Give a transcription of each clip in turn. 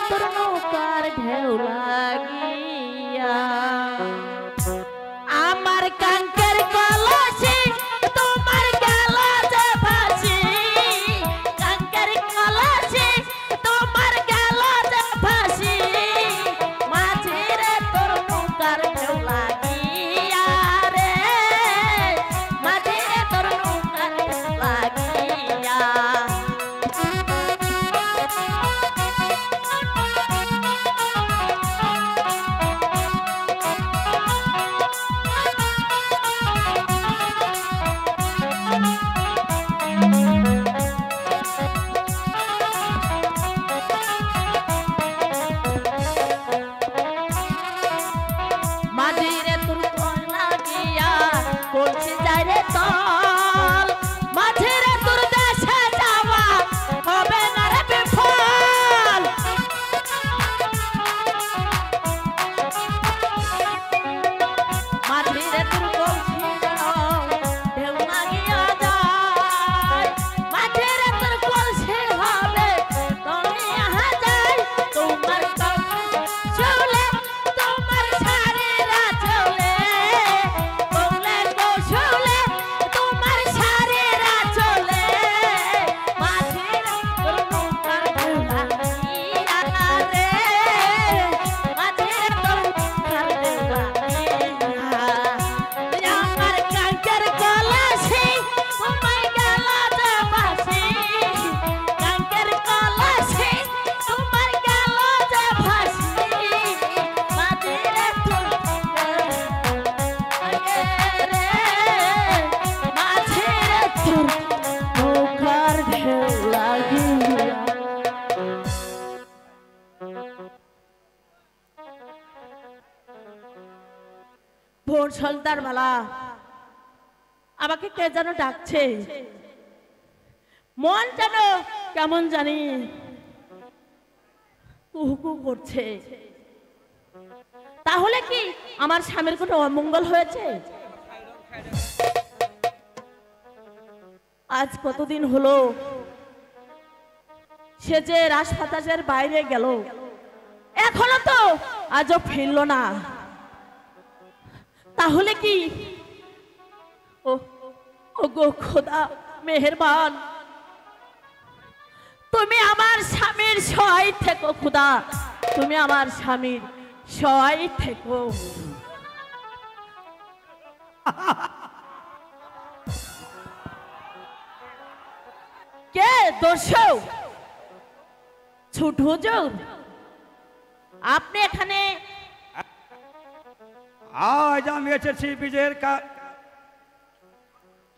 তোর নৌকার ঢেউ লাগিয়া আমার কাঙ্কের কলসি তোমার গেল যে ভাসি কাঙ্কের কলসি তোমার গেল যে ভাসি মাঝি রে তোর নৌকার ঢেউ লাগিয়া রে মাঝি রে তোর নৌকার ঢেউ লাগিয়া মাঝিরে তোর কোন লাগিয়া করছি যাই রে তল মাঝিরে তোর দেশে যাওয়া হবে না রে বিফল মাঝিরে তোর কলসি ঢেউ লাগিয়া যায় মাঝিরে তোর কলসি হবে তুমি আহা যায় তোমার চলে তোমার শাড়িরা চলে বলে কৌশলে তোমার শাড়িরা চলে মাঝির তোর নৌকার ঢেউ লাগিয়া রে মাঝির তোর নৌকার ঢেউ লাগিয়া আমার কাঙ্কের কলসি তোমায় গেল যে ভাসি কাঙ্কের কলসি তোমার গেল যে ভাসি মাঝিরে তোর রে মাঝিরে তোর নৌকার ঢেউ লাগিয়া ভোর সন্ধ্যার বেলা আমাকে কে যেন ডাকছে মন যেন কেমন জানি কুহুকু করছে তাহলে কি আমার স্বামীর কোনো অমঙ্গল হয়েছে আজ কতদিন হলো সে যে রাজপাতাজের বাইরে গেল এখনো তো আজও ফিরল না তাহলে কি ও ও গো খোদা মেহেরবান তুমি আমার স্বামীর সহায় থেকো খোদা তুমি আমার স্বামীর সহায় থেকো কে দর্শক ছোট হুজুর আপনি এখানে আজ আমি এসেছি বিজয়ের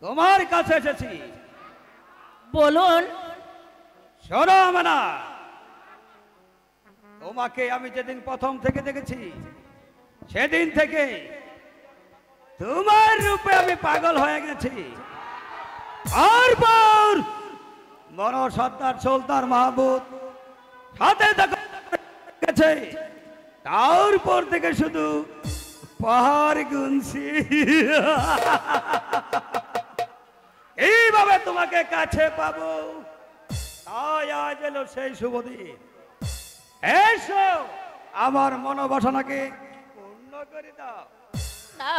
তোমার কাছে এসেছি বলুন শোনো আমানা তোমাকে আমি যেদিন প্রথম থেকে দেখেছি সেদিন থেকে তোমার রূপে আমি পাগল হয়ে গেছি আর পর বড় সর্দার সুলতান মাহমুদ সাথে দেখা গেছে তারপর থেকে শুধু পাহাড় গুনছি এইভাবে তোমাকে কাছে পাবো তাই আজ এলো সেই শুভ দিন এসো আমার মনোবাসনাকে পূর্ণ করে দাও না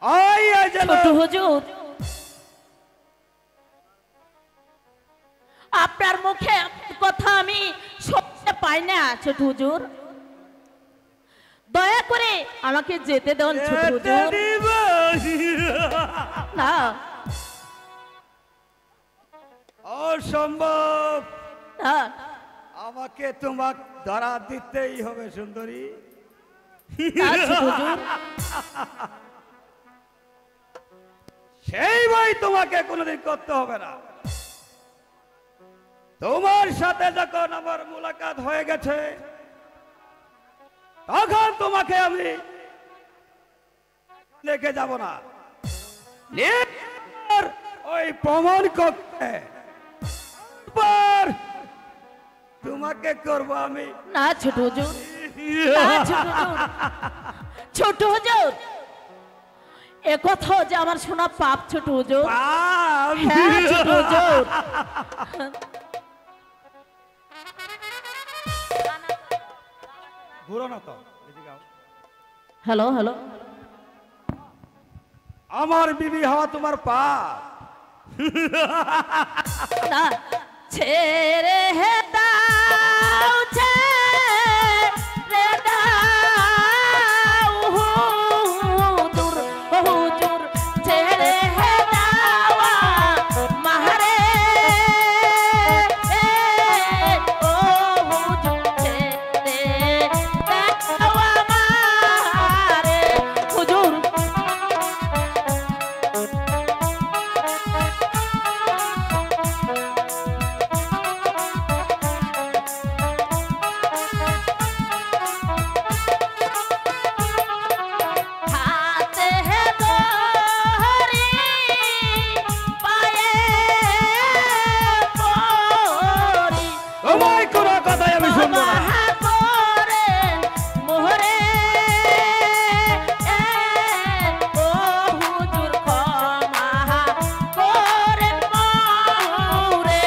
আজ এলো ছোট হুজুর আপনার মুখে কথা আমি শুনতে পাই না ছোট হুজুর দয়া করে আমাকে যেতে দেন ছোট হুজুর না অসম্ভব না আমাকে তোমাক ধরা দিতেই হবে সুন্দরী না ছোট হুজুর সেই বই তোমাকে কোনোদিন করতে হবে না তোমার সাথে যখন আমার মুলাকাত হয়ে গেছে তখন তোমাকে আমি লেখে যাব না ওই প্রমাণ করতে তোমাকে করবো আমি না ছোট হুজুর না ছোট হুজুর একথা যে আমার শোনা পাপ ছোট হুজুর হ্যাঁ ছোট হুজুর ঘুরো না তো, এদিকে আও। হ্যালো হ্যালো, আমার বিবি হওয়া তোমার পাপ। না ছেড়ে হে দাও, ছেড়ে দাও হুজুর, হুজুর ছেড়ে হে দাও মারে, ও হুজুর ছেড়ে দাও মারে হুজুর। হাতে হে ধরি পায়ে পড়ি, তোমার কোনো কথাই আমি শুনবো না। ক্ষমা করেন মোরে, ও হুজুর ক্ষমা করেন মোরে।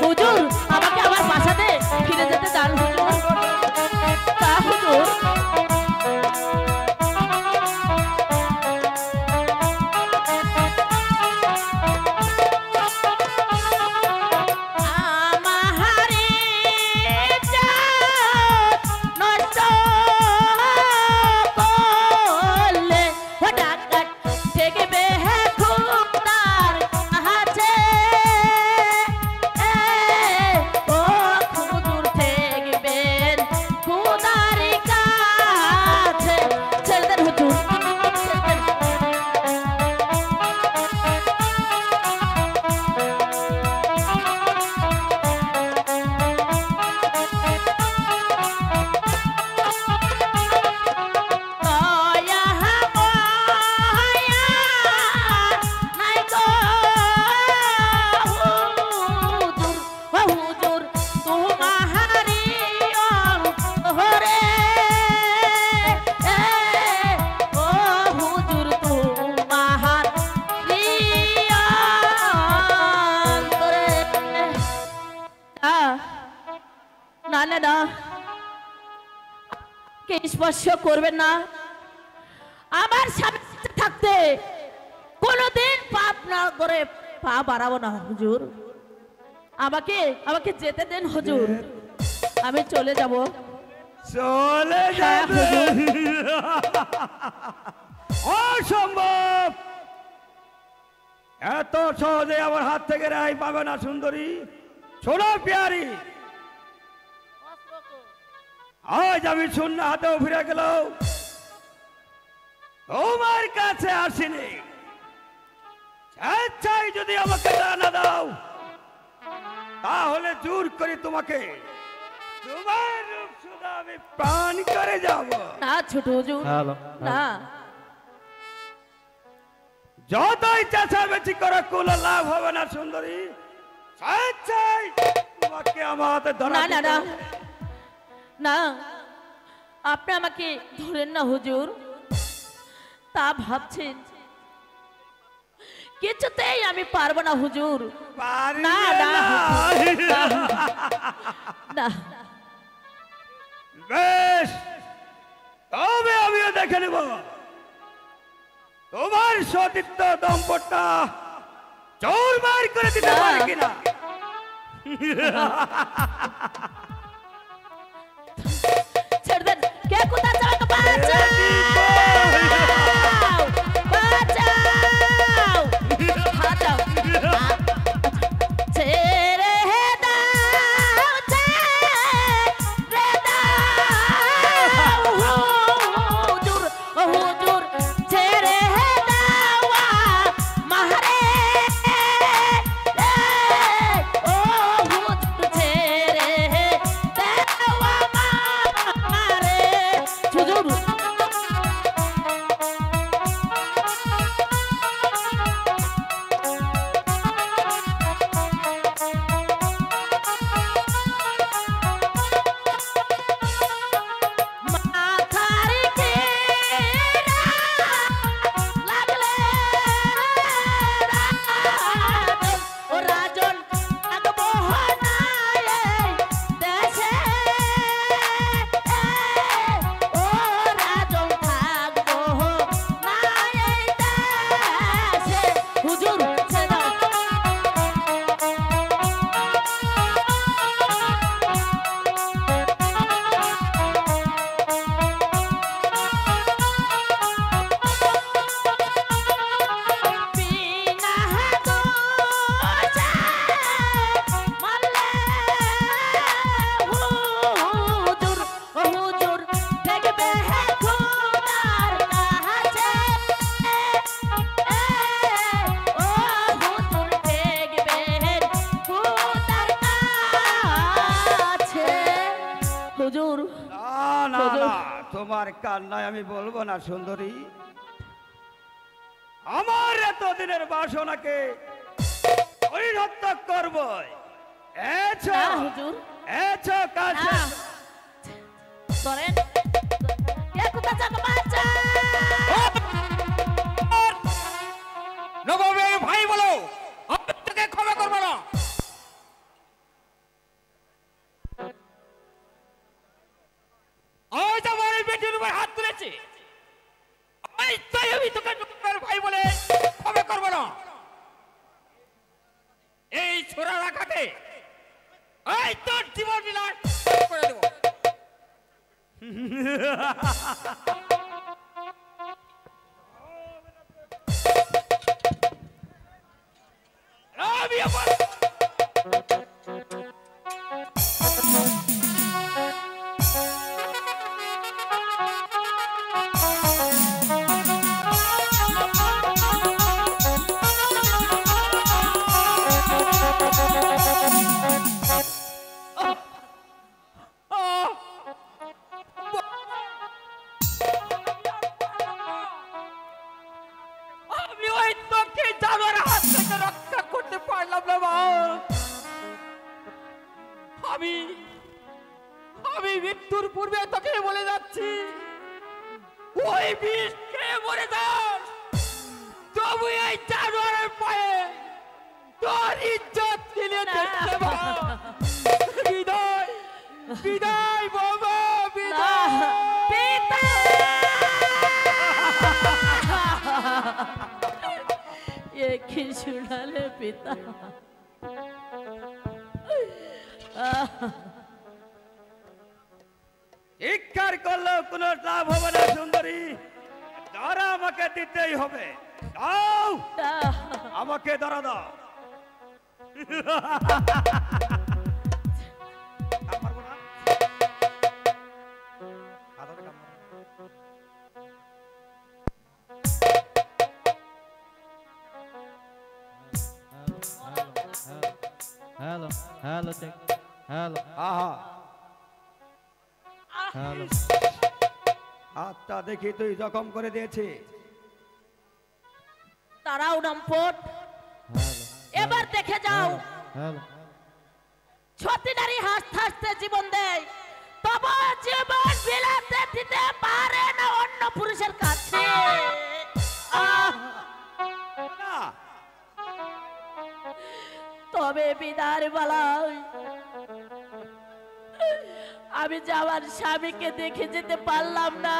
হুজুর আমাকে আমার বাসাতে ফিরে যেতে চান হুজুর? তা হুজুর আমারে জাত নষ্ট করলে ও ডাকাত ঠেকবে হে খুদার কাছে, ও হুজুর ঠেকবেন খুদার কাছে। ছেড়ে দেন হুজুর, ছেড়ে দেন। দয়া মায়া নাই গো হুজুর, ও হুজুর তোমারি অন্তরে, ও হুজুর তোমারি অন্তরে। না না না, কে স্পর্শ করবেন না। আমার সামনে থাকতে কোনোদিন পাপ না করে পা বাড়াবো না হুজুর। আমাকে আমাকে যেতে দেন হুজুর, আমি চলে যাব। চলে হ্যাঁ, যাবে। অসম্ভব, এত সহজে আমার হাত থেকে রেহাই পাবে না সুন্দরী। শোনো পিয়ারি, আজ আমি শূন্য হাতেও ফিরে গেল, তোমার কাছে আসিনি। স্বেচ্ছায় যদি আমাকে জানা দাও, তাহলে জোর করে তোমাকে তোমার রূপ সুধা আমি প্রাণ করে যাব। না ছোট হুজুর, না যতই চেঁচামেচি করে কোনো লাভ হবে না সুন্দরী। স্বেচ্ছায় তোমাকে আমার হাতে ধরা না না না দিতে হবে। না, আপনি আমাকে ধরেন না হুজুর, তা ভাবছেন। কিছুতেই আমি পারবো না হুজুর। পারবে না না না। হুজুর, না, না। বেশ, তবে আমিও দেখে নেব তোমার সতীর্থ দম্পটটা চোরমার করে দিতে না। পারে কিনা। ছেড়ে দেন, কে কোথায় যাবে? বাঁচাও, বাঁচাও, বাঁচাও। ছেড়ে দাও, ছেড়ে দাও হুজুর, হুজুর ছেড়ে দাও মারে, ও হুজুর ছেড়ে দাও মারে হুজুর। তোমার কান্নায় আমি বলবো না সুন্দরী, আমার এতদিনের বাসনাকে পরিণত করব। এছো না হুজুর, এছো কাছে। না। ধরেন, কে কোথায় যাবো বাচ্চা? নবমী ভাই বলো, আমি তোকে ক্ষমা করবো না। আজ আমার এই বেটির উপর হাত তুলেছে, তাই আমি তোকে নবমীর ভাই বলে ক্ষমা করবো না। এই ছোড়া রাখাতে এই তোর জীবন বিলাস করে দেবো। আমি আমার আমি ওই তোকে জানোয়ার হাত থেকে রক্ষা করতে পারলাম না মা। আমি আমি মৃত্যুর পূর্বে তোকে বলে যাচ্ছি, ওই বিষ খেয়ে মরে যাস, তবু এই জানোয়ারের পায়ে তোর ইজ্জত ফিরে দেখতে মা। বিদায় বিদায় বাবা, বিদায়। পিতা! এ কি শুনালে পিতা? চিৎকার করলেও কোনো লাভ হবে না সুন্দরী, ধরা আমাকে দিতেই হবে। দাও, আমাকে ধরা দাও। কাম মারবো না? হাতে কাম মারবো। Hello, hello, check. Hello, আহা, hello. হাতটা দেখি তুই জখম করে দিয়েছি। তারাও নামপট, এবার দেখে যাও। Hello. সতী নারী হাসতে হাসতে জীবন দেয়, তবে জীবন বিলাতে দিতে পারে না অন্য পুরুষের কাছে। না, তবে বিদার বেলায় আমি যে আমার স্বামীকে দেখে যেতে পারলাম না,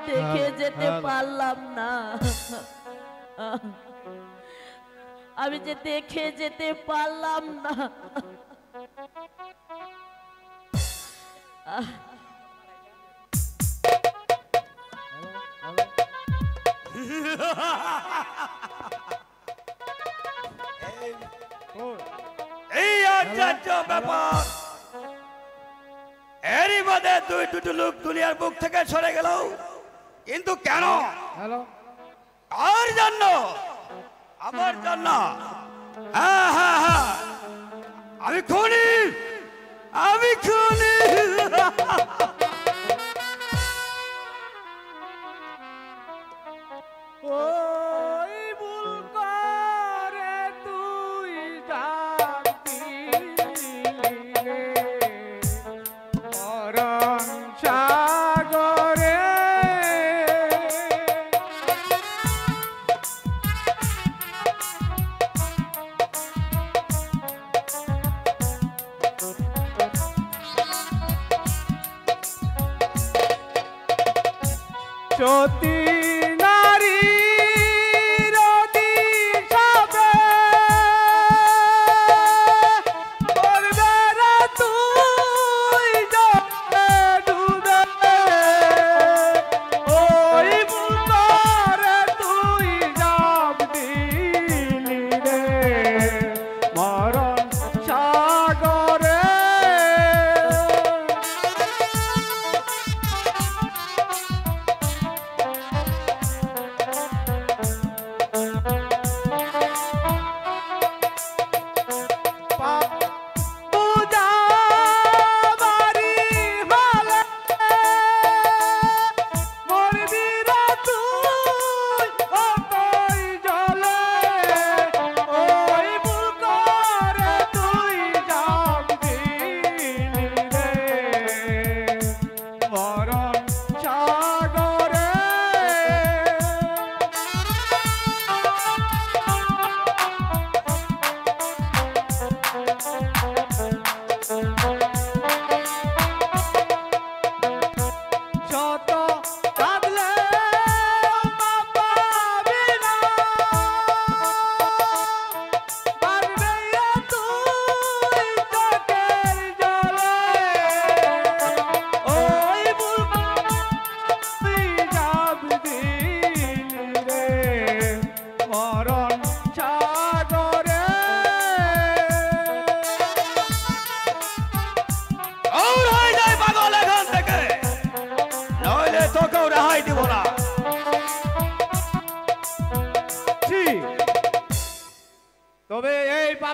দেখে যেতে পারলাম না, আমি যে দেখে যেতে পারলাম না। এই আশ্চর্য ব্যাপার, এরই মধ্যে দুই দুটো লোক দুনিয়ার বুক থেকে সরে গেল, কিন্তু কেন? Hello. কার জন্য? আমার জন্য। হ্যাঁ হ্যাঁ হ্যাঁ, আমি খুনি, আমি খুনি। ওই ভুল করে তুই ডাকতিলি রে মরণ সাগরে। সতী নারী রতি সবে করবে রে তুই জলে ডুবে। ওই ভুল করে তুই ডাব দিলি রে মরণ সাগরে।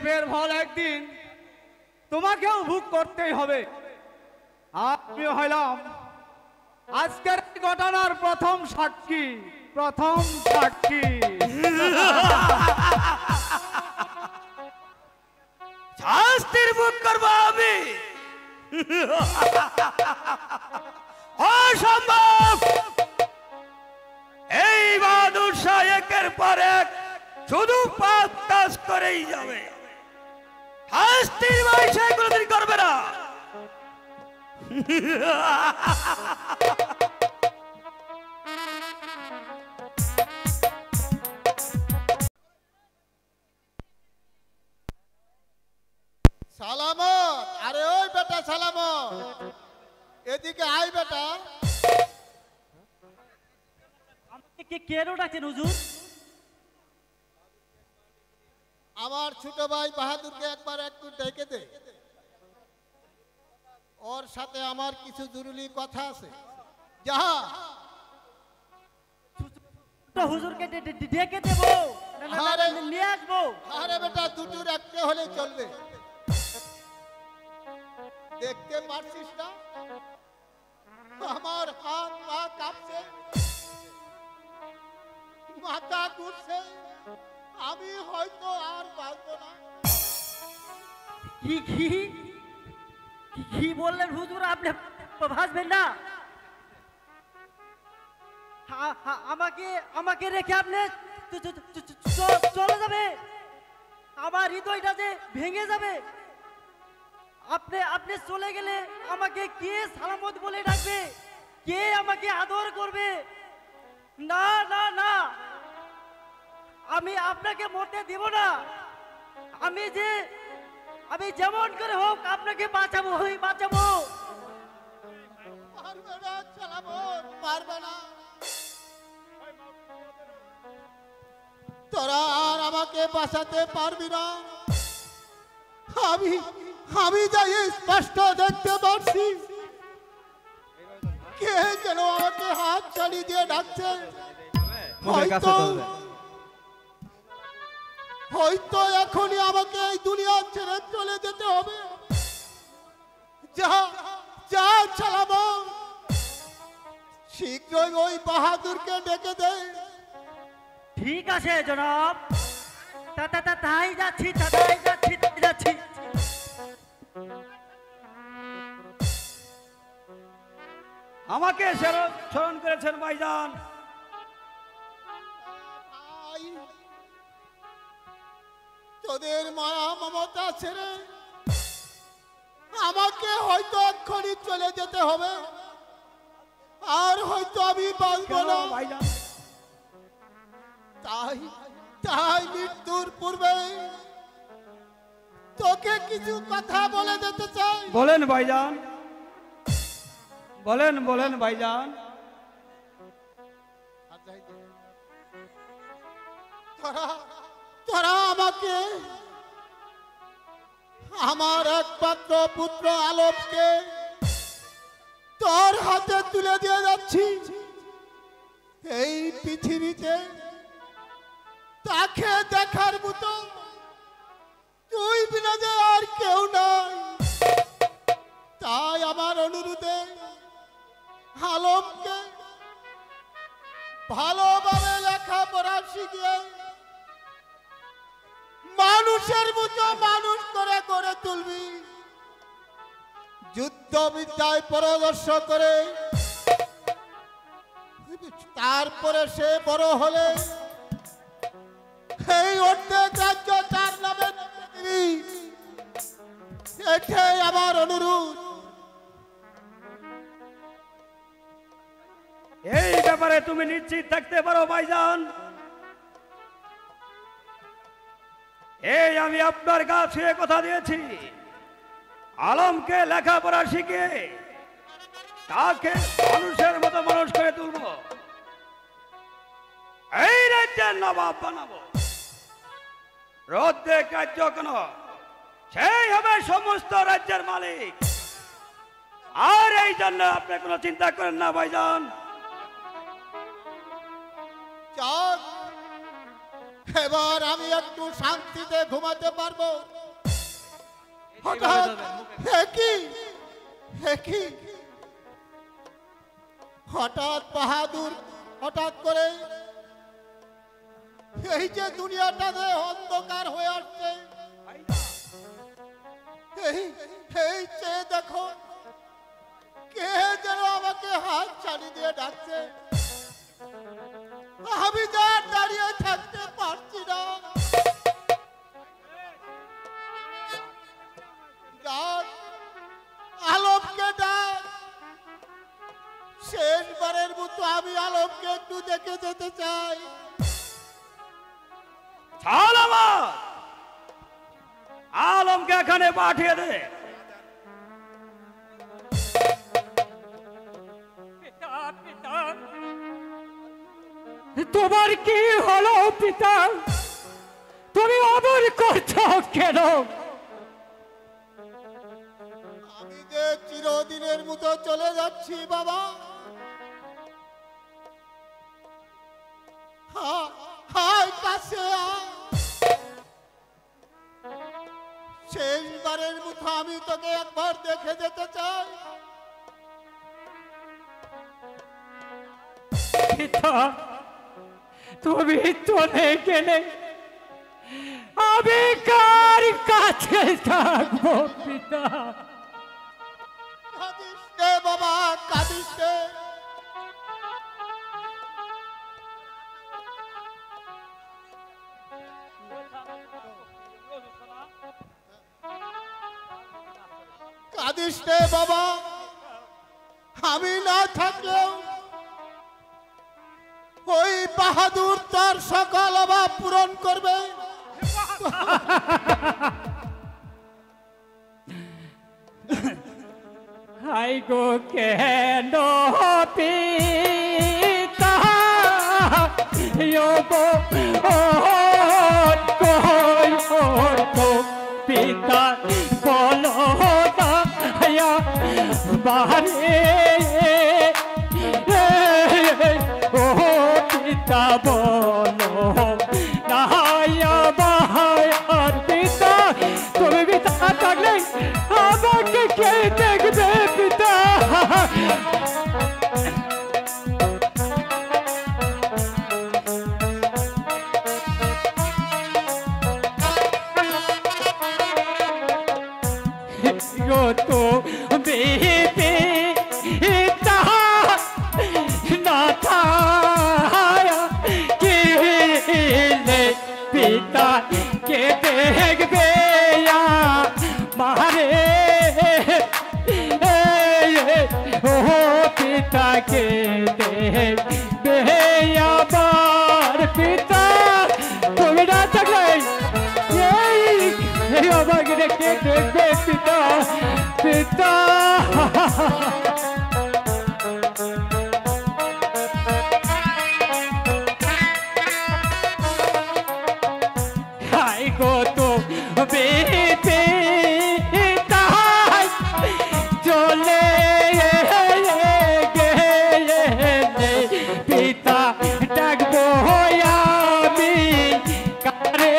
সাপের ফল একদিন তোমাকেও ভোগ করতেই হবে। আমি হইলাম আজকের এই ঘটনার প্রথম সাক্ষী। শাস্তির ভোগ করবো আমি? অসম্ভব! এই বাহাদুর শাহ একের পর এক শুধু পাপ কাজ করেই যাবে, শাস্তির ভয় সে কোনোদিন করবে না। সালামত, আরে ওই বেটা সালামত, এদিকে আয় বেটা। আমাকে কেন ডাকছেন হুজুর? আমার ছোট ভাই বাহাদুরকে একবার একটু ডেকে দে, ওর সাথে আমার কিছু জরুরি কথা আছে। যা। তো হুজুরকে ডেকে দেব, নিয়ে আসবো। আরে বেটা দুটোর একটা হলে চলবে। দেখতে পারছিস না আমার হাত পা কাঁপছে, মাথা ঘুরছে, আমি হয়তো আর বাঁচবো না। কি কি কি বললেন হুজুর? আপনি ভাসবেন না? আমাকে আমাকে রেখে আপনি চলে যাবে? আমার হৃদয়টা যে ভেঙে যাবে। আপনি আপনি চলে গেলে আমাকে কে সালামত বলে ডাকবে? কে আমাকে আদর করবে? না না না, আমি আপনাকে মরতে দেব না। আমি যেমন করে হোক আপনাকে বাঁচাবো, বাঁচাবো। পারবে না সালামত, পারবে না। তোরা আর আমাকে বাঁচাতে পারবি না। আমি যাই স্পষ্ট দেখতে পারছি কে যেন আমাকে হাত ছাড়িয়ে দিয়ে ডাকছে। হয়তো এখনই আমাকে এই দুনিয়া ছেড়ে চলে যেতে হবে। যা যা চালাবো, শীঘ্রই ওই বাহাদুরকে ডেকে দে। ঠিক আছে জনাব, তাই যাচ্ছি, তাই যাচ্ছি। আমাকে স্মরণ করেছেন ভাইজান। ভাই, তোদের মায়া মমতা ছেড়ে আমাকে হয়তো এক্ষুনি চলে যেতে হবে, আর হয়তো আমি বাঁচব কেন না। ভাইজান? তাই মৃত্যুর পূর্বে তোকে কিছু কথা বলে যেতে চাই। বলেন ভাইজান, বলেন ভাইজান। তোরা আমাকে আমার একমাত্র পুত্র আলোককে তোর হাতে তুলে দিয়ে যাচ্ছি। এই পৃথিবীতে তাকে দেখার মতো তুই বিনা যে আর কেউ নাই। তাই আমার অনুরোধে আলমকে ভালোভাবে লেখাপড়া শিখিয়ে মানুষের মতো মানুষ করে গড়ে তুলবি। যুদ্ধ বিদ্যায় পরামর্শ করে তারপরে সে বড় হলে এই অর্ধেক রাজ্য তার নামে দিবি। এটাই আমার অনুরোধ। এই ব্যাপারে তুমি নিশ্চিত থাকতে পারো ভাইজান। এই আমি আপনার কাছে কথা দিয়েছি, আলমকে লেখাপড়া শিখে তাকে মানুষের মতো মানুষ করে তুলব, এই রাজ্যের নবাব বানাবো। প্রত্যেক রাজ্য কেন, সেই হবে সমস্ত রাজ্যের মালিক। আর এই জন্য আপনি কোনো চিন্তা করেন না ভাইজান। এবার আমি একটু শান্তিতে ঘুমাতে পারবো। হঠাৎ একই হঠাৎ বাহাদুর হঠাৎ করে এই যে দুনিয়াটাতে অন্ধকার হয়ে আসছে, এই চেয়ে দেখো কে যেন আমাকে হাত ছাড়ি দিয়ে ডাকছে। আমি যা দাঁড়িয়ে থাকতে পারছি না। ডাক, আলমকে ডাক। শেষবারের মতো আমি আলমকে একটু দেখে যেতে চাই। আলমকে এখানে পাঠিয়ে দে। তোমার কি হলো পিতা? তুমি অমর করছো কেন? আমি যে চিরদিনের মতো চলে যাচ্ছি বাবা। হায় কাছে শেষবারের মতো আমি তোকে একবার দেখে যেতে চাই। পিতা, তুমি চলে গেলে আমি কার কাছে থাকবো পিতা? কাঁদিস নে বাবা, কাঁদিস নে। কাঁদিস নে বাবা, আমি না থাকলেও ওই বাহাদুর তার সকল অভাব পূরণ করবে। হাই গো কেন পিতা পিতা বলো বাহারে ও পিতা বলো নাহায়া বাহার পিতা, তুমি পিতা থাকলে আমাকে কে দেখবে পিতা? তো বেবি না থায়া কে পিতা কে দেখবে মারে ও পিতা কে দেখবে আবার পিতা, তুমি না থাকলে আমাকে কে দেখবে পিতা? পিতা হাই গো তো বেতে চলে গেলে পিতা ডাকবো আমি কারে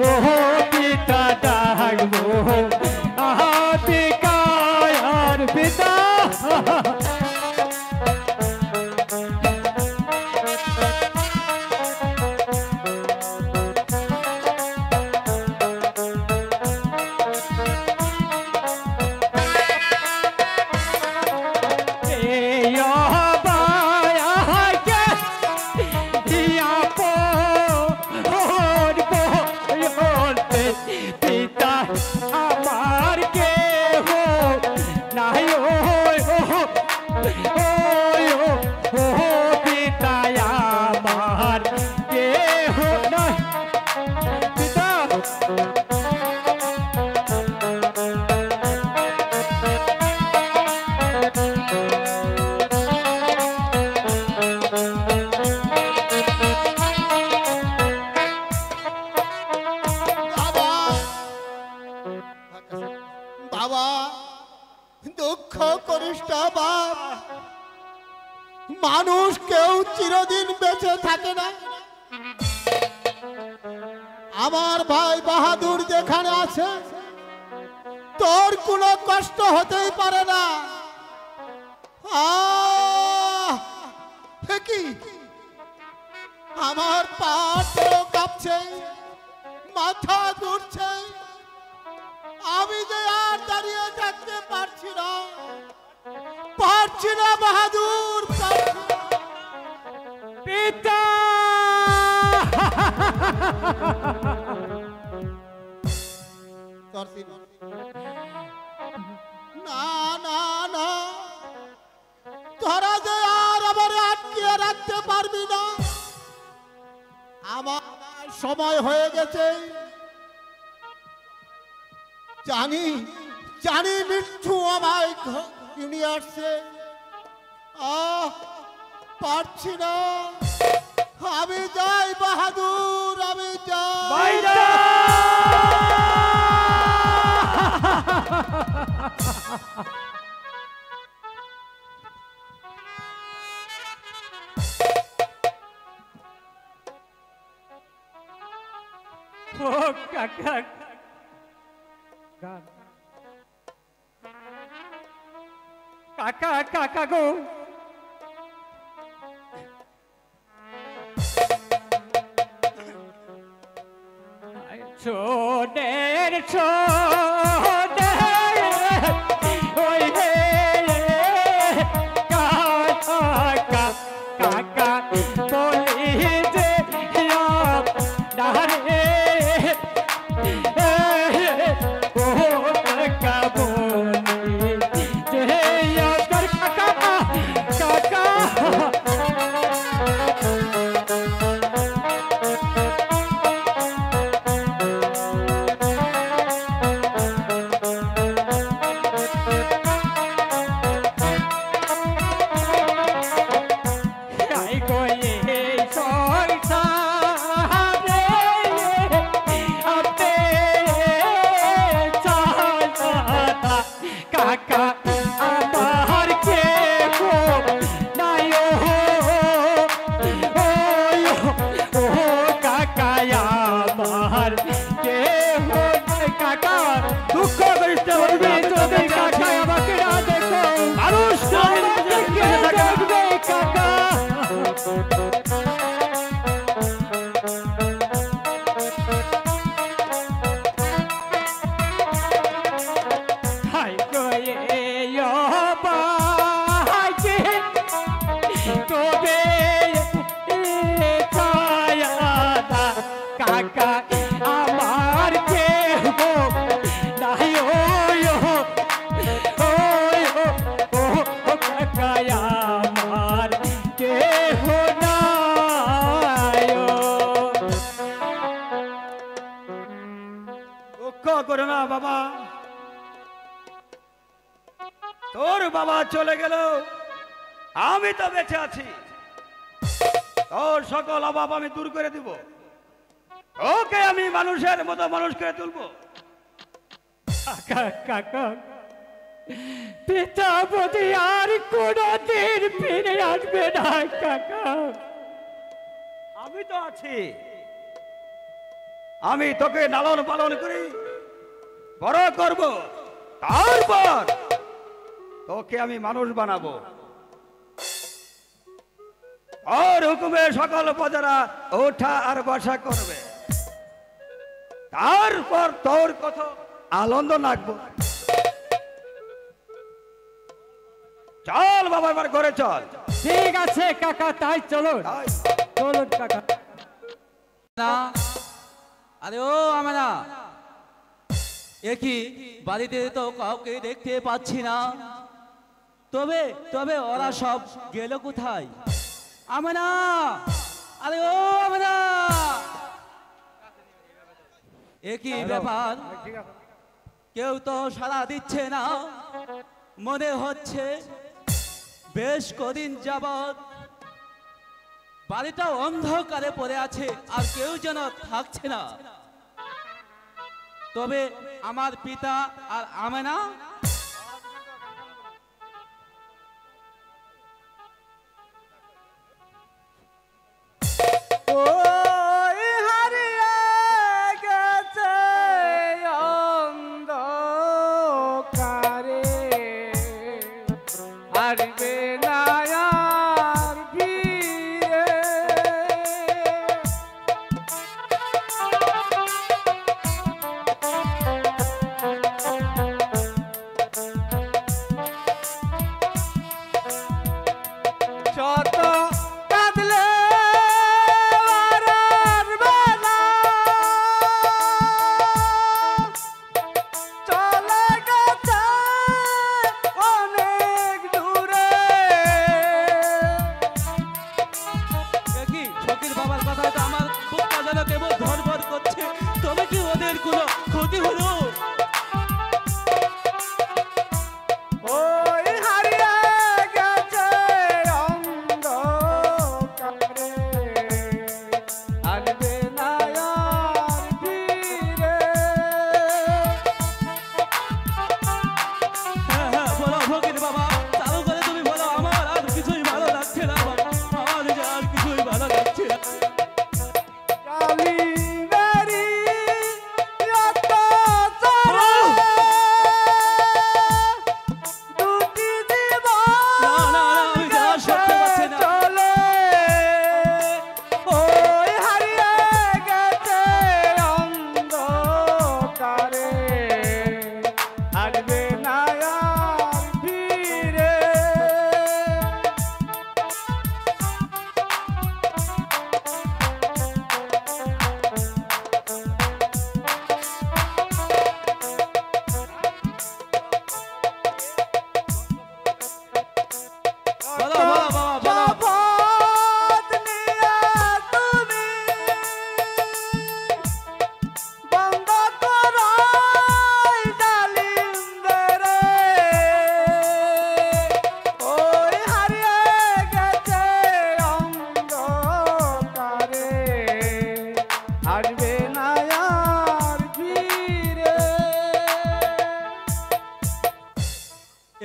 ও পিতা ডাকবো আহাতে কায়ার পিতা। পিতা আমার কে হো নাই ও পিতা আমার কে হো নাই পিতা। বাবা দুঃখ করিস না বাপ, মানুষ কেউ চিরদিন বেঁচে থাকে না। আমার ভাই বাহাদুর যেখানে আছে তোর কোনো কষ্ট হতেই পারে না। কি আমার পাও কাঁপছে, মাথা ঘুরছে, আমি যে আর দাঁড়িয়ে থাকতে পারছি না, পারছি না বাহাদুর, পিতা না না না, তোরা যে আর আমার আটকিয়ে রাখতে পারবি না। আমার সময় হয়ে গেছে, জানি জানি মৃত্যু আমায় নিয়ে আসছে। পারছি না, আমি যাই বাহাদুর, আমি যাই। ও কাকা, কাকা কাকা গো, ছোটের ছোটে ওই হে কাকা কাকা বলি যে ডারে ও কাকা বলি যে কাকা কাকা করো না বাবা, তোর বাবা চলে গেল, আমি তো বেঁচে আছি। তোর সকল অভাব আমি দূর করে দিব, ওকে আমি মানুষের মতো মানুষ করে তুলবো। কাকা কাকা, পিতা বদি আর কোনদিন ফিরে আসবে না কাকা। আমি তো আছি, আমি তোকে লালন পালন করি, বড় করব, তারপর তোকে আমি মানুষ বানাবো। ওর হুকুমে সকল প্রজারা ওঠা আর বসা করবে, তারপর তোর কত আনন্দ লাগবো। চল বাবা, এবার ঘরে চল। ঠিক আছে কাকা, তাই চলো চলো কাকা। না আরে ও আমরা একই বাড়িতে তো কাউকে দেখতে পাচ্ছি না, তবে তবে ওরা সব গেল কোথায়? আমরা আরে ও আমরা একই ব্যাপার, কেউ তো সাড়া দিচ্ছে না, মনে হচ্ছে বেশ কদিন যাবৎ বাড়িটা অন্ধকারে পড়ে আছে, আর কেউ যেন থাকছে না। তবে আমার পিতা আর আমেনা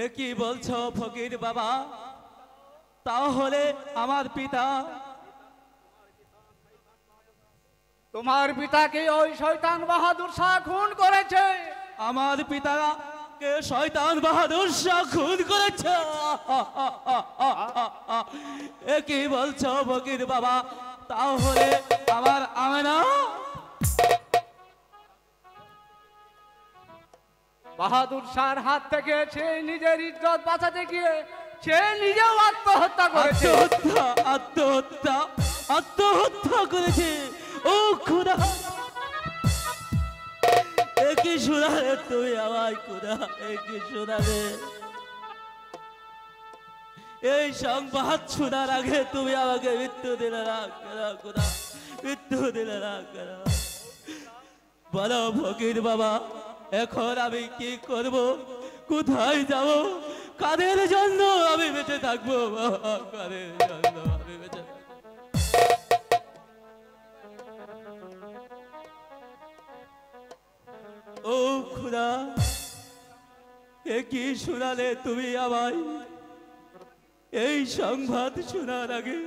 এ কি বলছো ফকির বাবা? তাহলে আমার পিতা? তোমার পিতাকে ওই শয়তান বাহাদুর শাহ খুন করেছে। আমার পিতাকে শয়তান বাহাদুর শাহ খুন করেছে? এ কি বলছো ফকির বাবা? তাহলে আমার আমেনা? বাহাদুর শাহর হাত থেকে সে নিজের ইজ্জত বাঁচাতে গিয়ে সে নিজেও আত্মহত্যা করেছে। আত্মহত্যা আত্মহত্যা আত্মহত্যা করেছে? ও খোদা, এ কি শোনালে তুমি আমায় খোদা? এ কি শোনালে? এই সংবাদ শোনার আগে তুমি আমাকে মৃত্যু দিলে না কেন খোদা? মৃত্যু দিলে না কেন? বলো ফকির বাবা, এখন আমি কি করব? কোথায় যাব? কাদের জন্য আমি বেঁচে থাকবো বাবা? কাদের জন্য আমি বেঁচে থাকবো? ও খুদা, এ কি শোনালে তুমি আমায়? এই সংবাদ শোনার আগে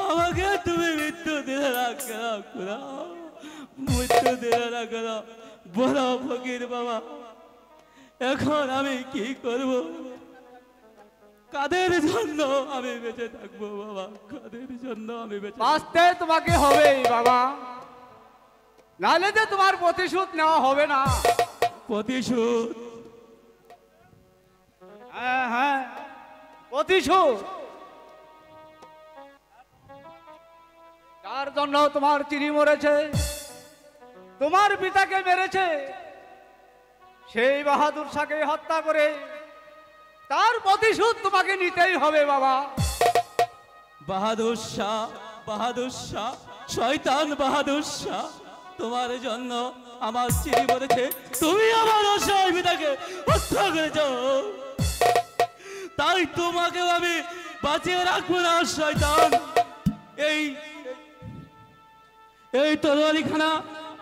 আমাকে তুমি মৃত্যু দিলে না কেন খুদা? মৃত্যু দিলে না কেন? বলো ফকির বাবা, এখন আমি কি করব? কাদের জন্য আমি বেঁচে থাকবো বাবা? কাদের জন্য আমি বেঁচে থাকবো? বাঁচতে তোমাকে হবেই বাবা, নাহলে যে তোমার প্রতিশোধ নেওয়া হবে না। প্রতিশোধ? হ্যাঁ হ্যাঁ, প্রতিশোধ। যার জন্য তোমার চিনি মরেছে, তোমার পিতাকে মেরেছে, সেই বাহাদুর শাহকে হত্যা করে তার প্রতিশোধ তোমাকে নিতেই হবে বাবা। বাহাদুর শাহ, বাহাদুর শাহ, শয়তান বাহাদুর শাহ, তোমার জন্য আমার চিনি মরেছে, তুমি আমার অসহায় পিতাকে হত্যা করেছ, তাই তোমাকে আমি বাঁচিয়ে রাখবো না শয়তান। এই এই তরবারিখানা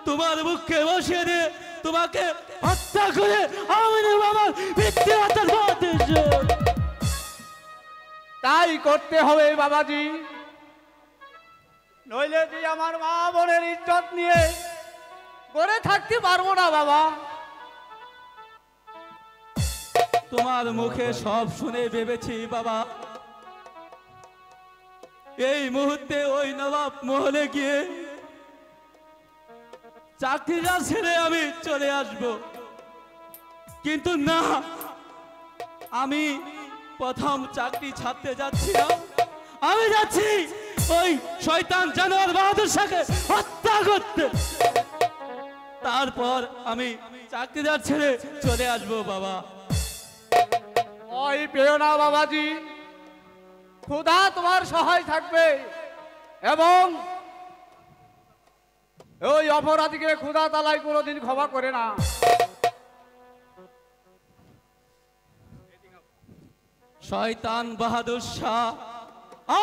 তোমার মুখে বসিয়ে দিয়ে তোমাকে হত্যা করে আমি আমার মৃত্যু হাতের পথে। তাই করতে হবে বাবাজি, নইলে যে আমার মা বোনের ইজ্জত নিয়ে করে থাকতে পারবো না বাবা। তোমার মুখে সব শুনে ভেবেছি বাবা, এই মুহূর্তে ওই নবাব মহলে গিয়ে চাকরিটা ছেড়ে আমি চলে আসব, কিন্তু না, আমি প্রথম চাকরি ছাড়তে যাচ্ছি না, আমি যাচ্ছি ওই শয়তান জানোয়ার বাহাদুর শাহকে হত্যা করতে। তারপর আমি চাকরিদার ছেড়ে চলে আসবো বাবা। ওই পেও না বাবাজি, খোদা তোমার সহায় থাকবে এবং ওই অপরাধীকে খোদা তালাই কোনোদিন ক্ষমা করে না। শয়তান বাহাদুর শাহ,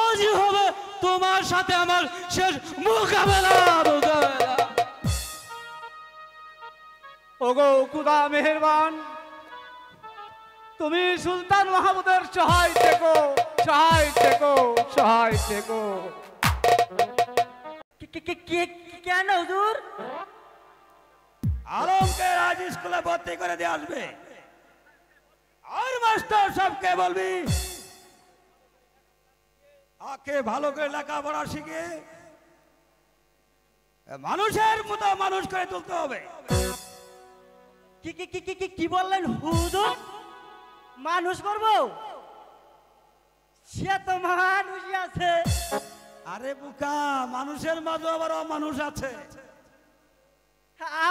আজই হবে তোমার সাথে আমার শেষ মোকাবেলা। ওগো খোদা মেহেরবান, তুমি সুলতান মাহমুদের সহায় থেকো, সহায় থেকো, সহায় থেকো। কেন হুজুর? আলমকে আজ স্কুলে ভর্তি করে দিয়ে আসবে, আর মাস্টার সবকে বলবি আকে ভালো করে লেখাপড়া শিখে মানুষের মতো মানুষ করে তুলতে হবে। কি বললেন হুজুর? মানুষ করবো? সে তো মানুষই আছে। আরে বুকা, মানুষের মাঝে আবার অমানুষ আছে।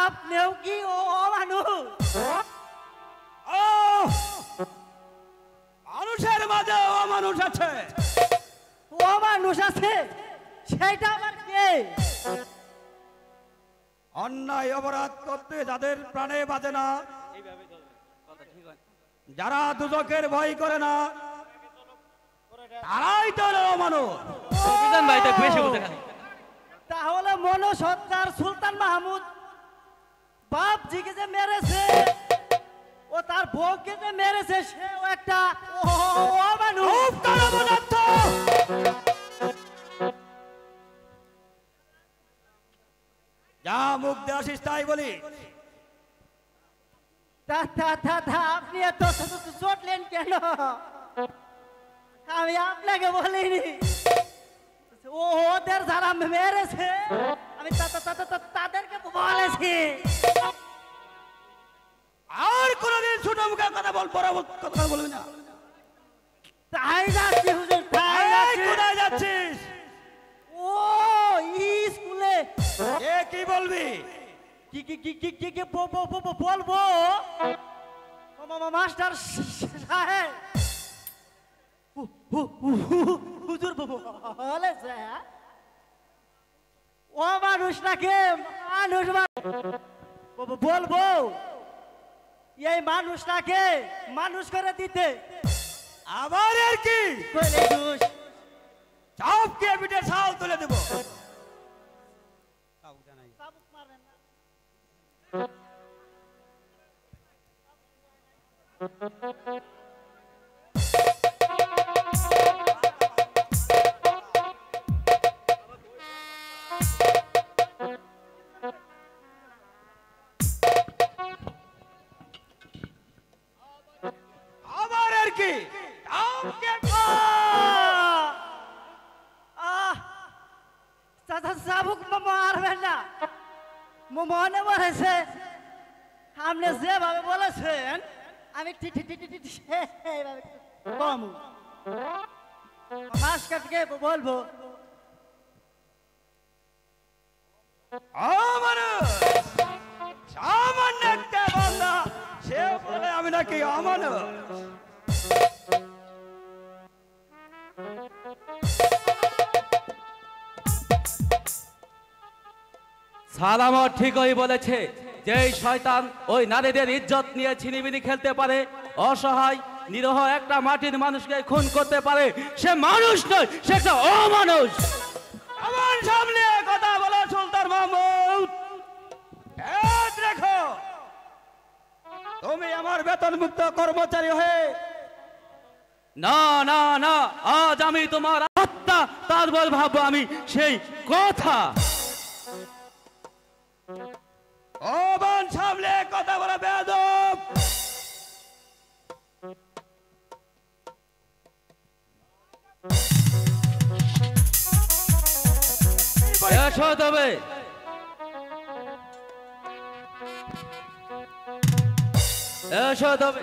আপনিও কি অমানুষ? ও, মানুষের মাঝে অমানুষ আছে। অমানুষ আছে? সেটা আবার কে? অন্যায় অপরাধ করতে যাদের প্রাণে বাজে না, যারা দুজকের ভয় করে না, তারাই তো অমানুষ। তাহলে মনোসত্তার সুলতান মাহমুদ বাপজিকে যে মেরেছে, ও তার বউকে যে মেরেছে সেও একটা অমানুষ। খুব খারাপ অনর্থ। যা মুখ দিয়ে আসিস তাই বলি। আপনি এত চটলেন কেন? আমি আপনাকে বলিনি। ওদের যারা মেরেছে আমি তাদেরকে বলেছি। আর কোনদিন ছোট মুখে কথা বড় কথা বলবি না। তাই যাচ্ছি হুজুর, তাই এই, যাচ্ছি। কোথায় যাচ্ছিস? ও স্কুলে। এ কি বলবি? কি বলবো মাস্টার সাহেব? হুজুর বলেছে ও মানুষটাকে মানুষ বলবো এই মানুষটাকে মানুষ করে দিতে। আবার আর কি? কইলে দোষ। চাপ কে পিঠে ছাল তুলে দেব। চাবুক মারবেন না। আবার আর কি? চাপ কে চাবুক মারবেন না। মনে পড়েছে আপনি যেভাবে বলেছেন আমি সেইভাবে কম মাস্টারকে বলবো। সামান্য একটা বান্দা সে বলে আমি নাকি অমানুষ। সালামত ঠিকই বলেছে, যেই শয়তান ওই নারীদের ইজ্জত নিয়ে ছিনিমিনি খেলতে পারে, অসহায় নিরহ একটা মাটির মানুষকে খুন করতে পারে, সে মানুষ নয়, সে একটা অমানুষ। আমার সামনে কথা বলো সুলতান মাহমুদ। দেখো তুমি আমার বেতন মুক্ত কর্মচারী হয়ে না না না, আজ আমি তোমার আত্মা, তারপর ভাববো আমি সেই কথা। ওবান সামনে কথা বলা বেয়াদব। এসো তবে। এসো তবে।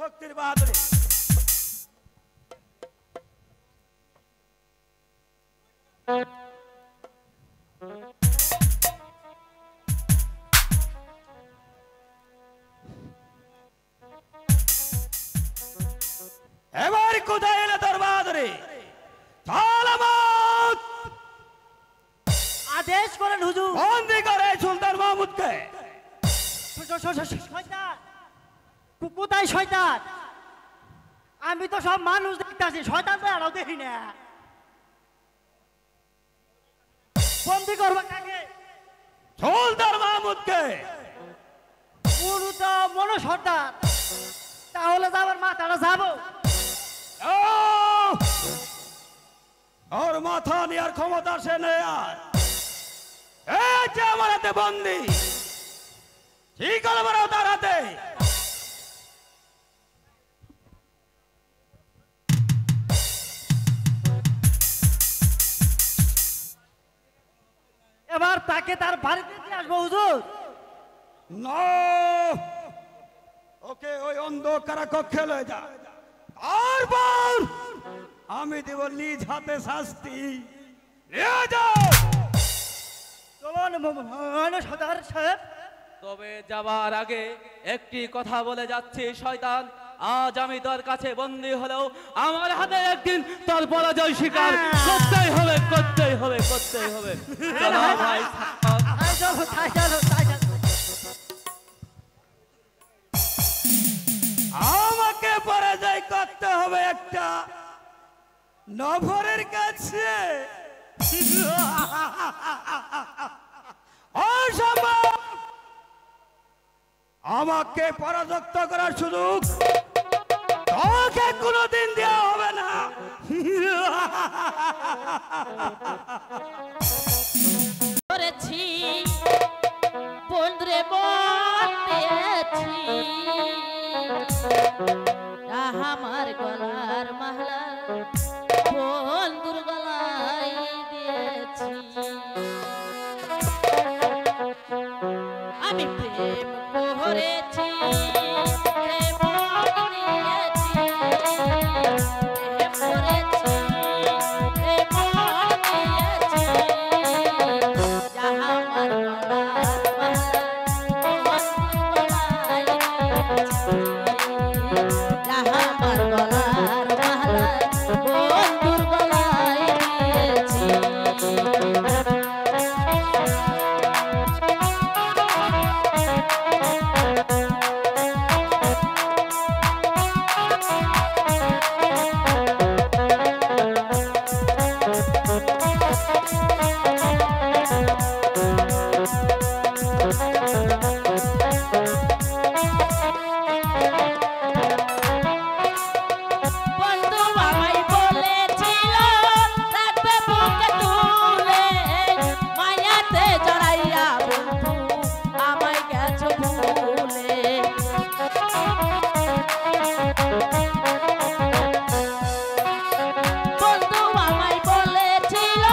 শক্তির বাহাদুরি। এবার কোথায় এলে তোর বাহাদুরি? সালামত। আদেশ করেন হুজুর। বন্দি করে সুলতান মাহমুদকে। শয়তান কোথায় শয়তান? আমি তো সব মানুষ দেখতেছি, শয়তান তো আরো দেখি না। বন্দি করবো কাকে? সুলতান মাহমুদকে। পুরো তো মনো সর্দার, তাহলে যাবার মাথাটা যাবো। ওর মাথা নেওয়ার ক্ষমতা সে নেই আর। এই যে আমার হাতে বন্দি, ঠিক হলো বড় তার হাতে। এবার তাকে তার বাড়িতে দিয়ে আসবো হুজুর। না, ওকে ওই অন্ধকার কক্ষে লয়ে যা। তারপর আমি দেব নিজ হাতে শাস্তি। নিয়ে যাও। চলুন সর্দার সাহেব। তবে যাবার আগে একটি কথা বলে যাচ্ছি শয়তান, আজ আমি তোর কাছে বন্দী হলেও আমার হাতে একদিন তোর পরাজয় স্বীকার করতেই হবে, করতেই হবে, করতেই হবে। চলো ভাই, তাই চলো, তাই চলো, তাই চলো। আমাকে পরাজয় করতে হবে একটা নভরের কাছে। অসম্ভব। আমাকে পরাজয় করার সুযোগ তোকে কোনোদিন দেওয়া হবে না। করেছি বন্ধুরে মন দিয়েছি, আমার গলার মালা বন্ধুর গলায় দিয়েছি। আমি প্রেম করেছি, প্রেম দিয়েছি, প্রেম করেছি, প্রেম দিয়েছি, আমার গলার মালা বন্ধুর গলায় দিয়েছি, আমার গলার মালা বন্ধুর গলায় দিয়েছি। বন্ধু আমায় বলেছিল রাখবে বুকে তুলে, মায়াতে জড়াইয়া বন্ধু আমায় গেছো ভুলে। বন্ধু আমায় বলেছিল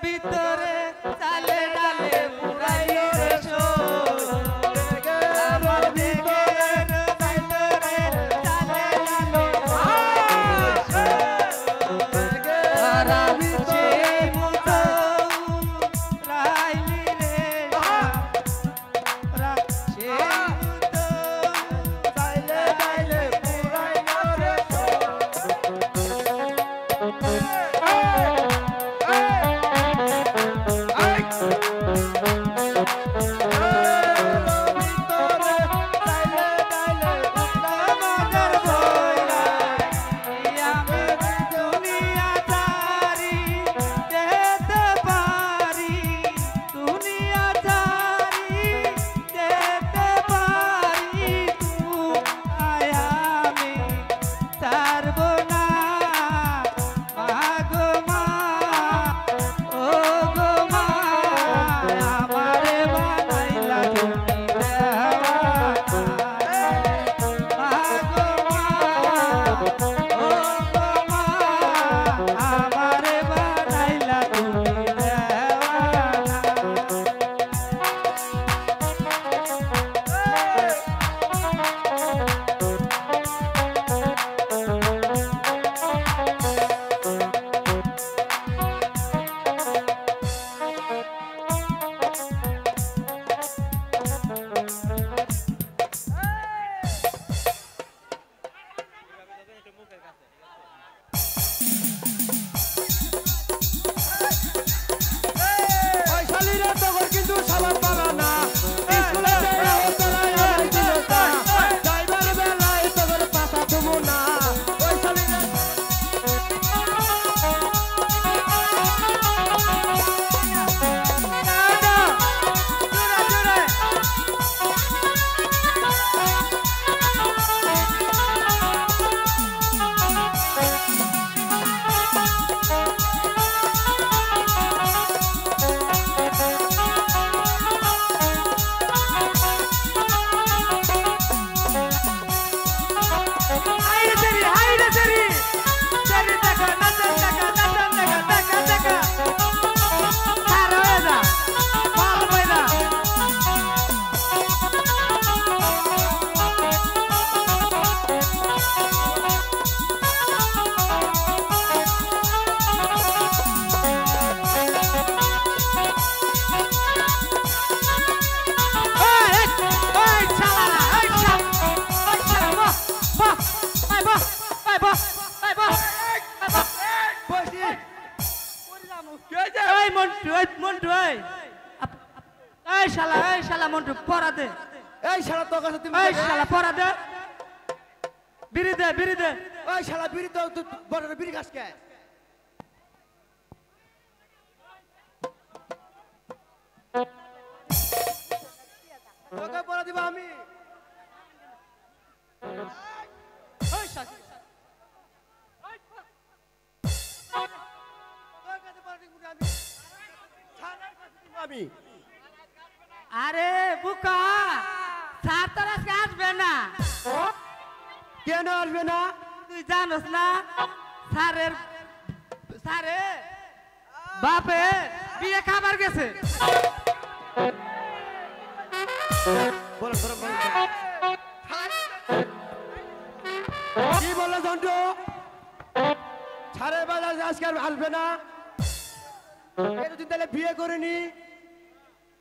ভিতরে চালে ডালে পুরাইলো রে শোল আমার ভিতরের ভিতরে চালে ডালে আর আমি সেই মতো রাইলি রে সেই মতো চালে ডালে পুরাইলো রে মন্টু পড়া দে এই শালা তোর কাছে তুমি এই শালা পড়া দে বিড়ি দে ওই শালা বিড়ি দাও তো বড় বিড়ি খাস কে তোকে পড়া দিব আমি ওই শালা তোর কাছে পড়া দিব আমি শালার কাছে দিব আমি আরে বুকা স্যার তোর আজকে আসবে না কেন আসবে না তুই জানোস না স্যারে বাপে বিয়ে খাবার গেছে কি বললো জন্টু ছাড়ে বাজার আজকে আর আসবে না এতদিন তাহলে বিয়ে করিনি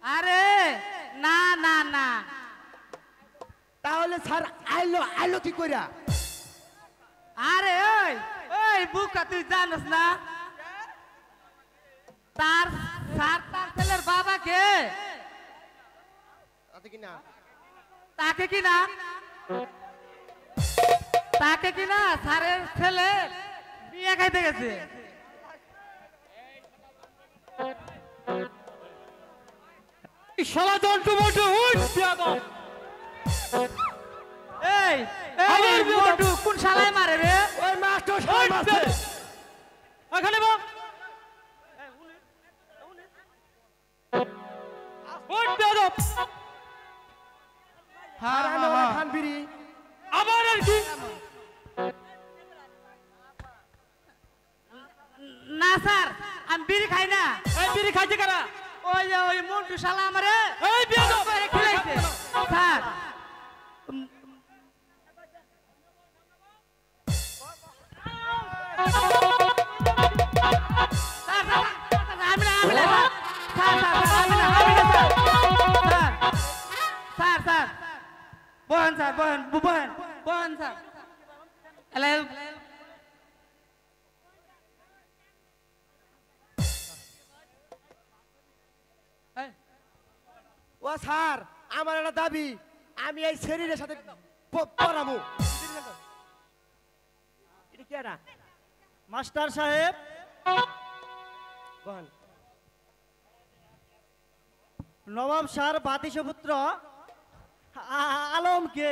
আরে না না না তাহলে স্যার আইলো কি কইরা আরে ওই ওই বুকা তুই জানোস না তার ছেলের বাবাকে তাকে কি না স্যারের ছেলে বিয়ে খাইতে গেছে শালা জন্টু মন্টু উঠ বিয়াদব এই এই মোটু কোন শালায় মারে রে ওই মাস্টার শালা মারছে ওখানে বল উঠ বিয়াদব হ্যাঁ খান বিড়ি আবার আর কি না স্যার আমি বিড়ি খাই না। এই বিড়ি খাইছে কারা? ওই যে ওই মন্টু শালা আমারে এই বেয়াদব! করে খেলাইছে। স্যার বহেন স্যার বহেন বহেন বহেন স্যার ও স্যার আমার একটা দাবি আমি এই শরীরের সাথে পড়াবো এটা কি এটা মাস্টার সাহেব বল নবাব স্যার বাতিসপুত্র আলমকে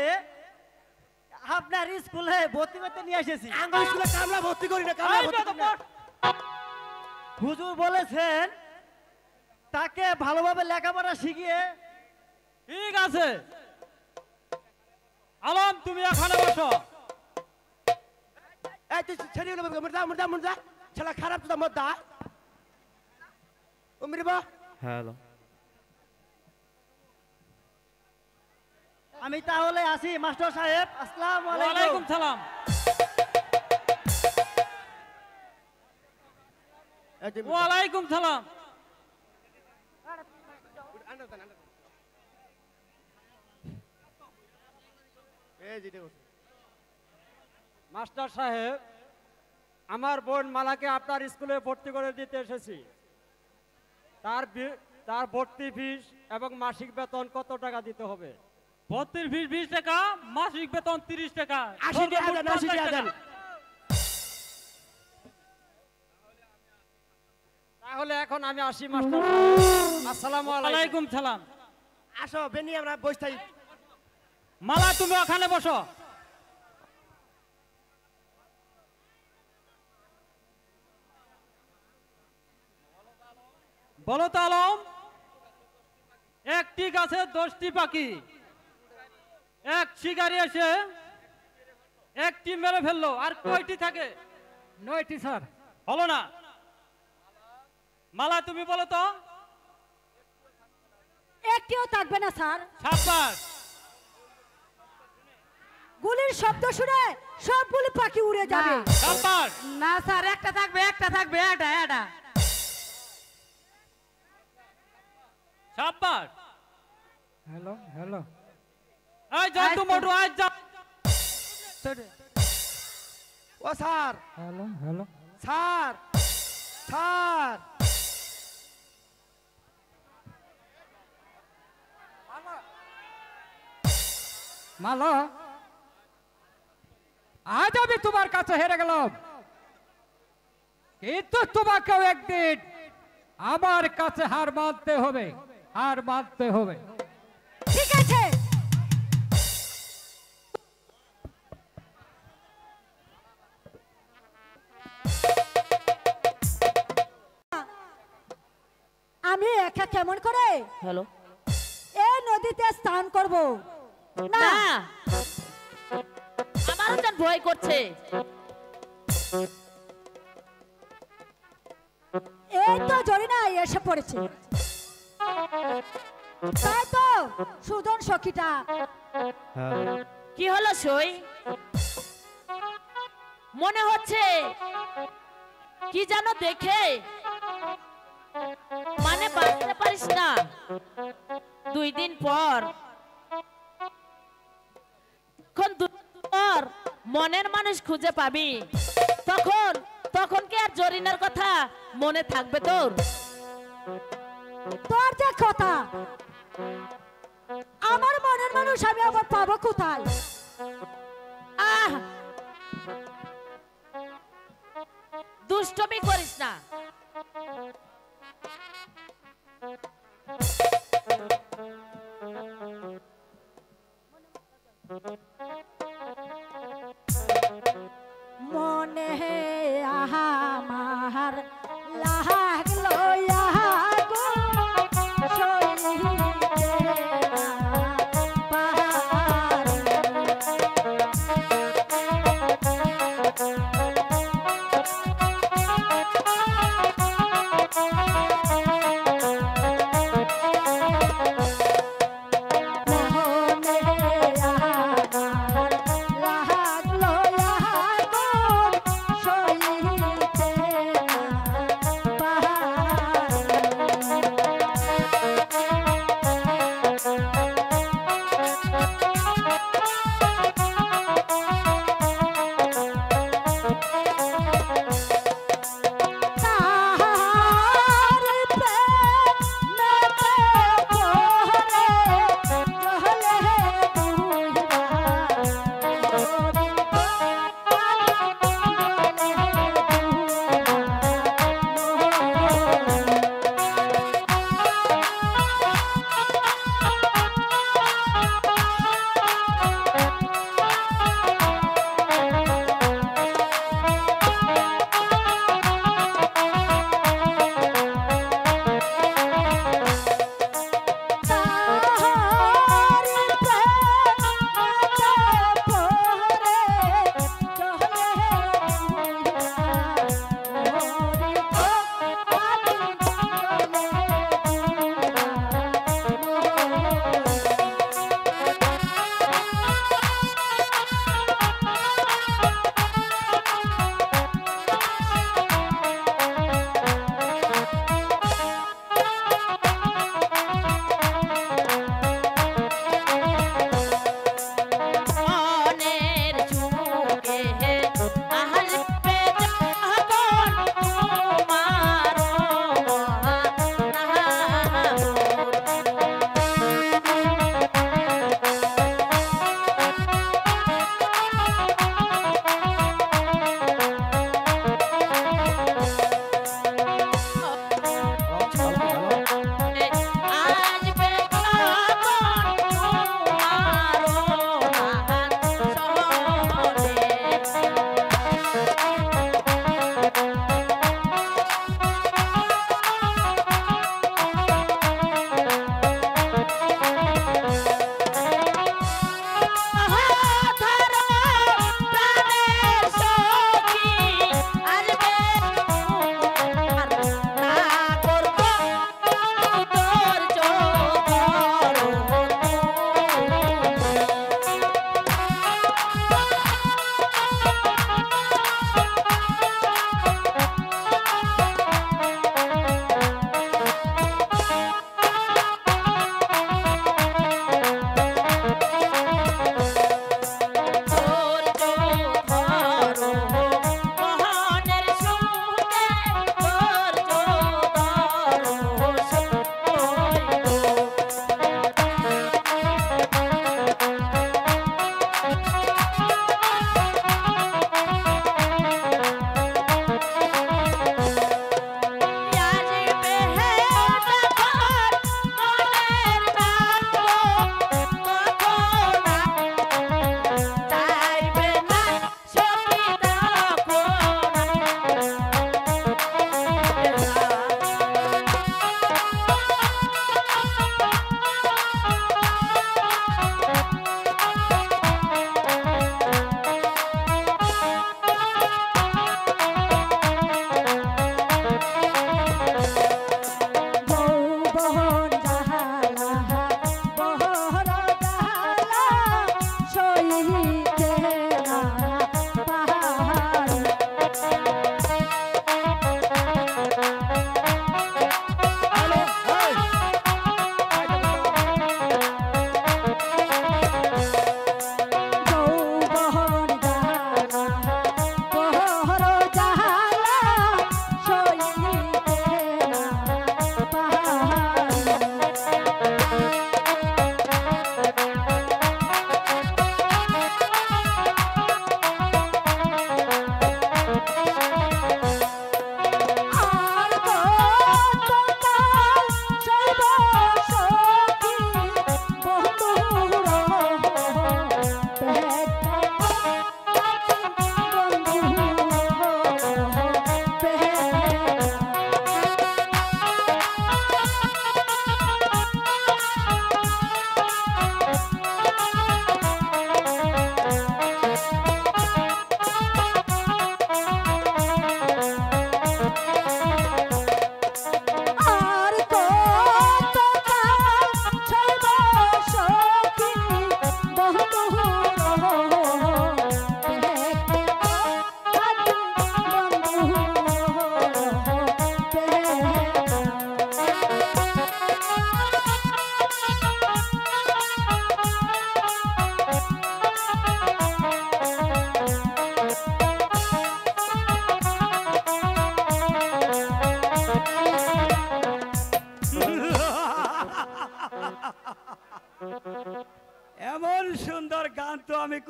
আপনার স্কুলে ভর্তি করতে নিয়ে এসেছি। আঙ্গুল স্কুলে কামলা ভর্তি করি না কামলা এই ভর্তি করি না। হুজুর বলেছেন তাকে ভালোভাবে লেখাপড়া শিখিয়ে ঠিক আছে আলম তুমি এখানে বসো। এই তুই ছেড়ে নেবে মুর্দা ছেলে খারাপ তো মুর্দা ও মেরে বা হ্যালো আমি তাহলে আসি মাস্টার সাহেব। আসসালামু ওয়ালাইকুম আলাইকুম। সালাম। ওয়ালাইকুম সালাম। মাস্টার সাহেব আমার বোন মালাকে আপনার স্কুলে ভর্তি করে দিতে এসেছি। তার ভর্তি ফিস এবং মাসিক বেতন কত টাকা দিতে হবে? ভর্তির ফিস 20 টাকা, মাসিক বেতন 30 টাকা। 80 টাকা দেন 80 টাকা দেন তাহলে এখন আমি আসি মাস্টার। আসসালামু আলাইকুম সালাম। আসো বেনি আমরা বসে থাকি মালা তুমি ওখানে বসো। বলো তো আলম, একটি গাছে 10টি পাখি, এক শিকারি এসে একটি মেরে ফেললো, আর কয়টি থাকে? 9টি স্যার। হলো না? মালা তুমি বলো তো। একটিও থাকবে না স্যার। সাব্বাস। গুলির শব্দ শুনে সবগুলো পাখি উড়ে যাবে। সাব্বাস। না স্যার একটা থাকবে এটা এটা সাব্বাস। হ্যালো এই জন্তু মোটু আজ যা। ও স্যার হ্যালো স্যার স্যার মালো আজ আমি তোমার কাছে হেরে গেলাম, কিন্তু তোমাকেও একদিন আমার কাছে হার মানতে হবে। ঠিক আছে, আমি একা কেমন করে হ্যালো এই নদীতে স্নান করব না। না আমারও তো ভয় করছে। এই তো জরিনা এসে পড়েছে, তাই তো সুজন সখীটা। কি হলো সই? মনে হচ্ছে কি যেন দেখে মানে বাঁচতে পারিস না। 2 দিন পর মনের মানুষ খুঁজে পাবি, তখন কি আর জরিনার কথা মনে থাকবে তোর? তোর যে কথা, আমার মনের মানুষ আমি আবার পাবো কোথায়? আহ দুষ্টমি করিস না। মনে আহামার লাগলো আগুন সইতে না পারি।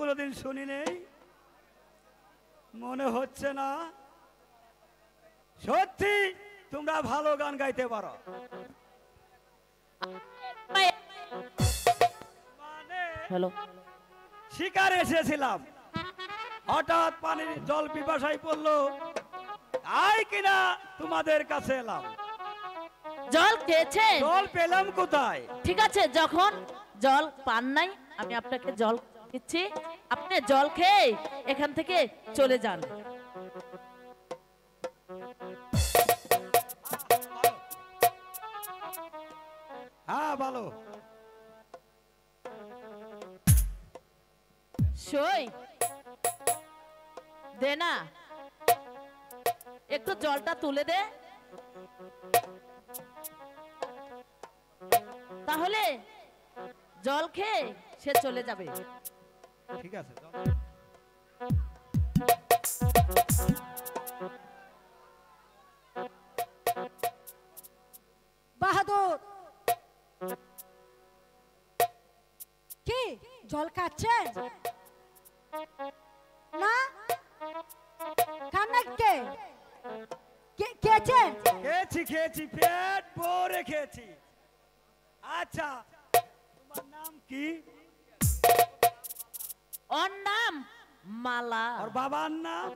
কোনোদিন শুনি নেই, মনে হচ্ছে না সত্যি তোমরা ভালো গান গাইতে পারো। মানে হ্যালো, শিকারে এসেছিলাম, হঠাৎ পানির জল পিপাসায় পড়লো, তাই কিনা তোমাদের কাছে এলাম। জল খেয়েছে? জল পেলাম কোথায়? ঠিক আছে, যখন জল পান নাই আমি আপনাকে জল দিচ্ছি, আপনি জল খেয়ে এখান থেকে চলে যান। হ্যাঁ বলো। সই দে না, একটু জলটা তুলে দে, তাহলে জল খেয়ে সে চলে যাবে। ঠিক আছে, বাহাদুর কি জল খাচ্ছেন না? কান্নাকে খেয়েছেন? খেয়েছি খেয়েছি, পেট ভরে খেয়েছি। আচ্ছা তোমার নাম কি? ওর নাম মালা। আর বাবার নাম?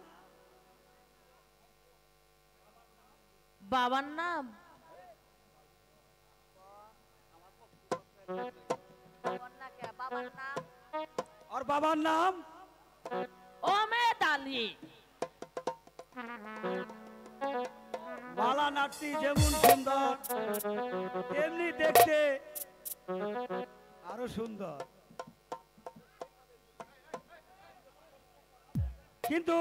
বাবার নাম আর বাবার নাম? ওমেদ আলী। মালা নাটটি যেমন সুন্দর তেমনি দেখতে আরো সুন্দর, কিন্তু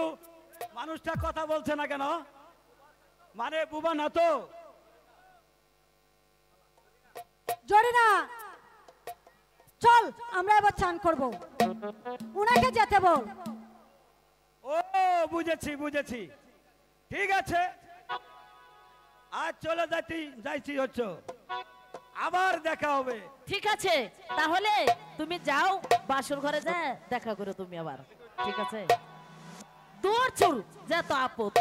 মানুষটা কথা বলছে না কেন? মানে বুবা না তো? জরি না, চল আমরা এবার চান করব, উনাকে যেতে বল। ও বুঝেছি বুঝেছি, ঠিক আছে আজ চলে যাইছি হচ্ছে, আবার দেখা হবে। ঠিক আছে, তাহলে তুমি যাও বাসর ঘরে, যা দেখা করো তুমি আবার। ঠিক আছে, দূর চুর যা তো আপদ।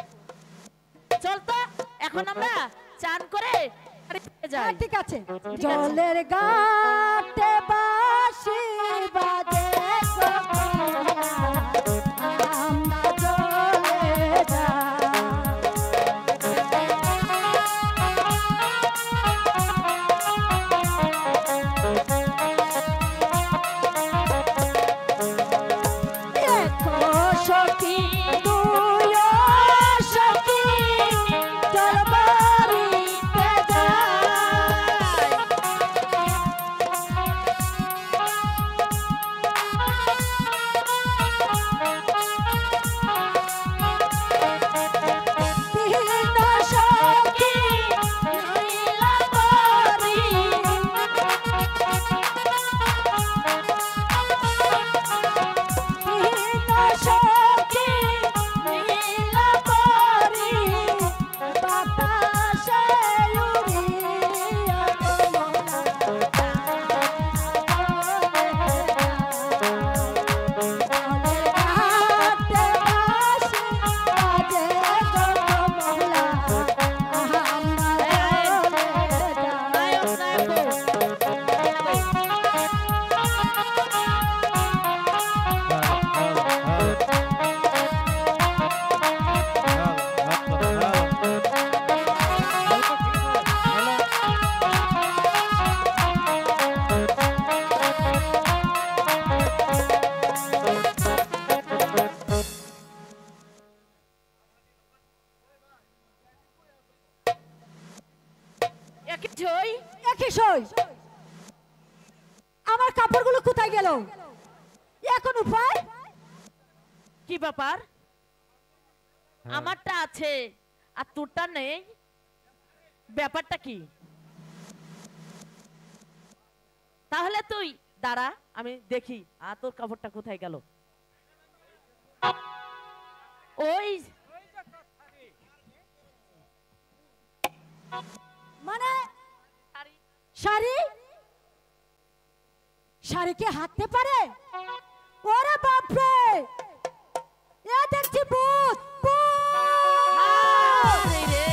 চল তো, এখন আমরা চান করে যাই। ঠিক আছে, জলের ঘাটে বাঁশি বাজে আমরা চলে যাই। দেখো সখী তুই সখী জলবাড়িতে যায়। তিন সখী নীলা পরি, তিন সখী নীলা পরি, বাতাসে উড়িয়া একই সই। আমার কাপড়গুলো কোথায় গেল? এখন উপায় কি ব্যাপার? আমারটা আছে আর তোরটা নেই, ব্যাপারটা কি? তাহলে তুই দাঁড়া, আমি দেখি আর তোর কাপড়টা কোথায় গেল। ওই মানে শাড়ি, শাড়ি কি হাঁটতে পারে? ওরে বাপরে এ দেখছি ভূত আরে রে,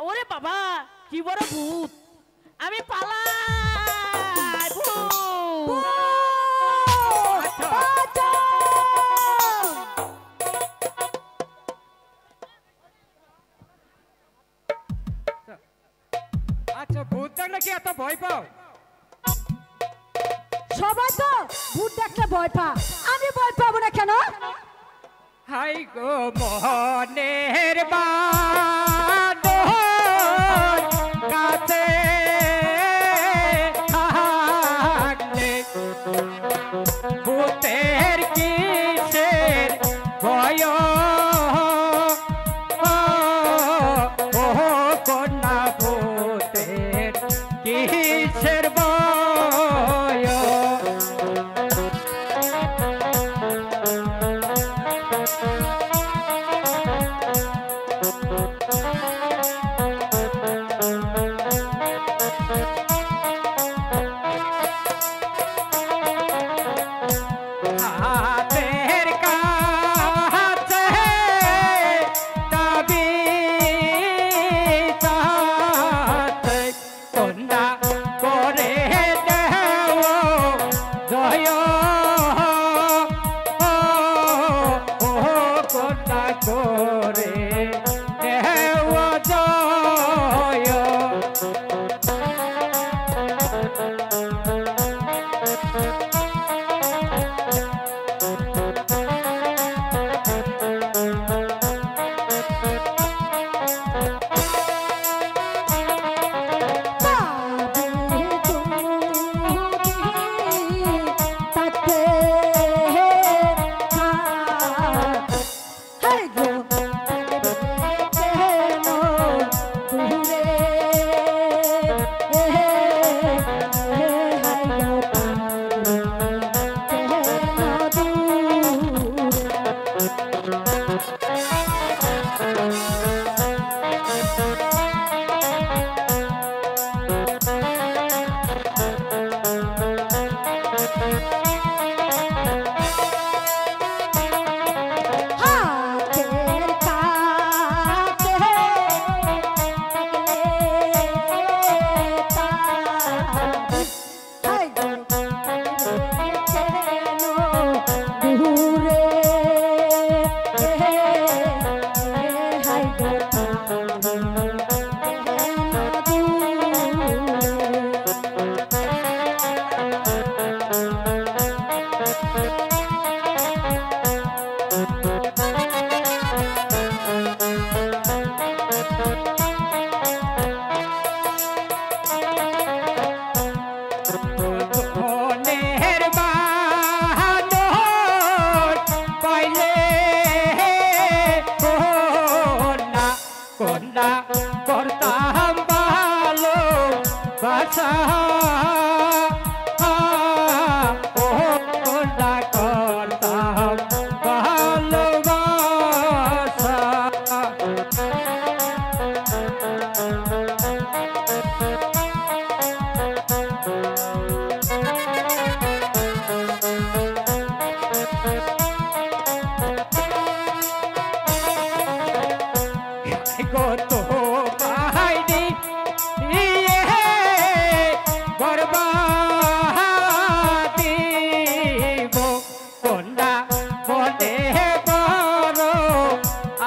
ওরে বাবা কি বড় ভূত, আমি পালাই ভূত। আচ্ছা ভূত দেখলে কি এত ভয় পাও? সবাই তো ভূত দেখলে ভয় পা, আমি ভয় পাবো না কেন? হাই গো মোহনের বাঁধন কাছে থাকলে ভূতের কিসের ভয়, ও কন্যা ভূতের কিসের ভয়? হাতের কাছে তাবিজ কন্যা করে দেও জয়, ও কন্যা করে দেও জয়। মনের বাঁধন পাইলে কন্যা কন্যা করতাম ভালো বাসা, ও কন্যা করতাম ভালোবাসা। কত বাহিনী বরবাদিব কন্যা মনে বড়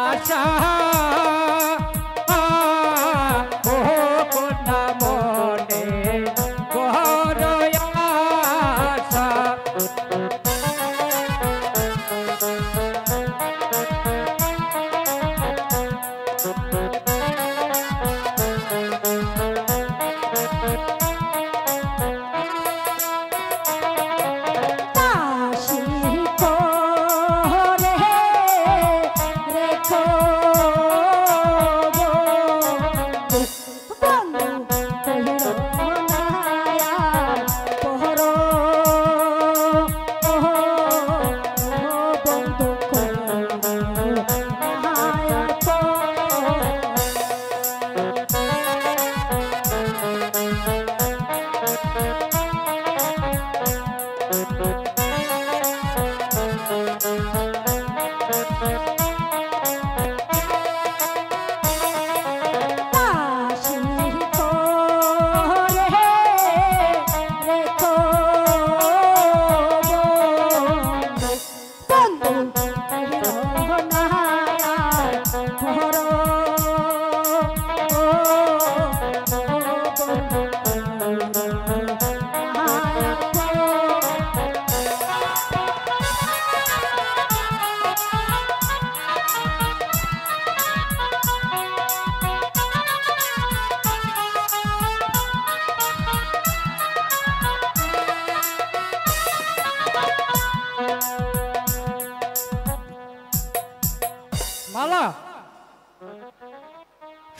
আশা, ও কন্যা মনে বড় আশা।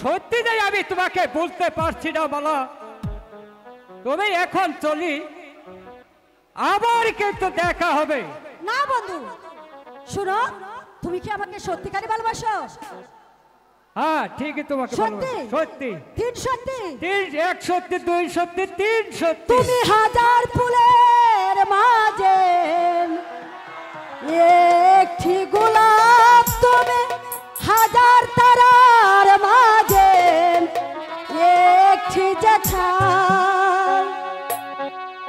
সত্যিটাই আমি তোমাকে বলতে পারছি না বালা। তুমি এখন চলি, আবার কিন্তু দেখা হবে। না বন্ধু, শুনো, তুমি কি আমাকে সত্যিকারে ভালোবাসো? হ্যাঁ ঠিকই তোমাকে সত্যি? ভালোবাসি। সত্যি। তিন সত্যি? এক সত্যি, দুই সত্যি, তিন সত্যি। তুমি হাজার ফুলের মাঝে একটি গোলাপ, তুমি হাজার তারার মাঝে একটি যে ছায়া,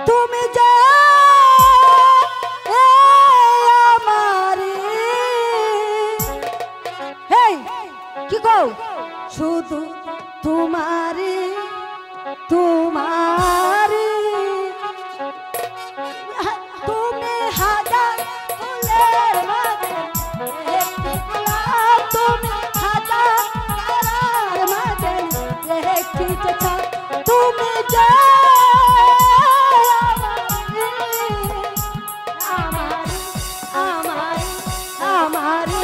তুমি যে আমারি, হেই কি গো, শুধু তোমারি তোমারি, তুমি হাজার ফুলের মাঝে একটি গোলাপ, তুমি হাজার তারার মাঝে একটি যে ছায়া, তুমি যে আমারি আমারি আমারি।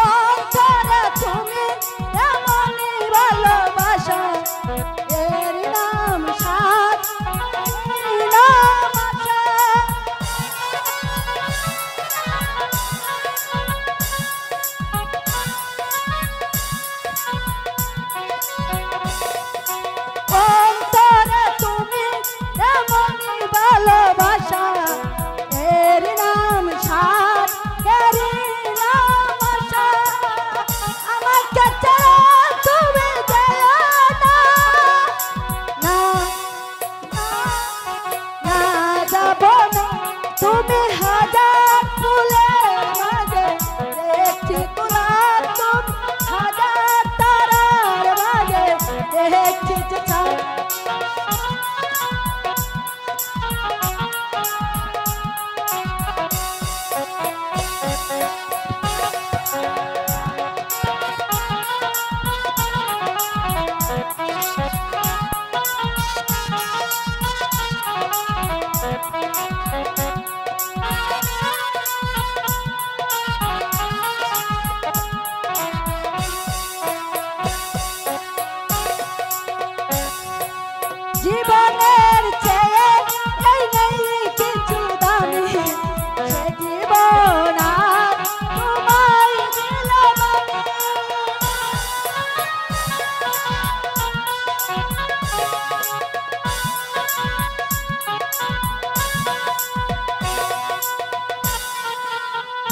অন্তরে তুমি এমনই ভালোবাসা, এর নাম সাধ, এর নাম আশা। অন্তরে তুমি এমনই ভালোবাসা, এর নাম সাধ, এর নাম আশা। আমাকে ছাড়া তুমি যেও না, না না যাব না। তুমি হাজার ফুলের মাঝে একটি গোলাপ, তুমি হাজার তারার মাঝে একটি যে ছায়া। জীবনের চেয়ে এই নেই কিছু দামি, সে জীবন আর তোমায় দিলাম আমি।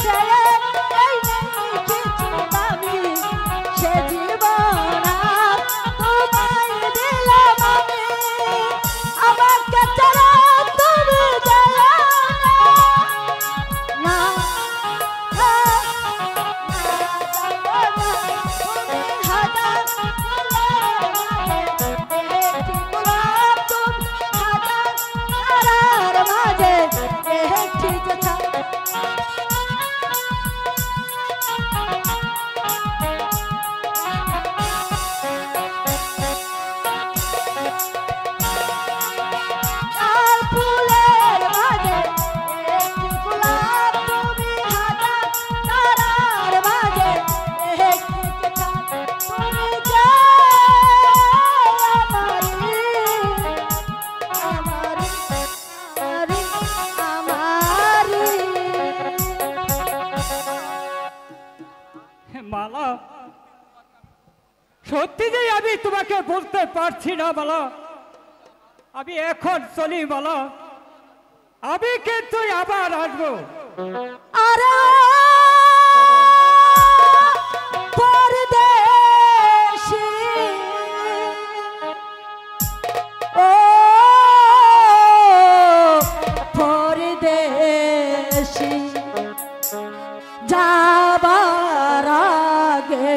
চেয়ে এই নেই কিছু দামি, সে জীবন আর তোমায় দিলাম আমি। আমাকে ছাড়া তুমি যেও না, না যাব না। তুমি হাজার ফুলের মাঝে একটি গোলাপ, তুমি হাজার তারার মাঝে একটি যে ছায়া। লাল ফুলের মাঝে একটি গোলাপ, তুমি হাজার তারার মাঝে একটি যে ছায়া। তুমি যে আমারি আমারি আমারি আমারি। মালা, সত্যি যে আমি তোমাকে বলতে পারছি না মালা। আমি এখন চলি মালা, আমি কিন্তু আবার আসবো। আরে পরদেশী, ও পরদেশী, যাবার আগে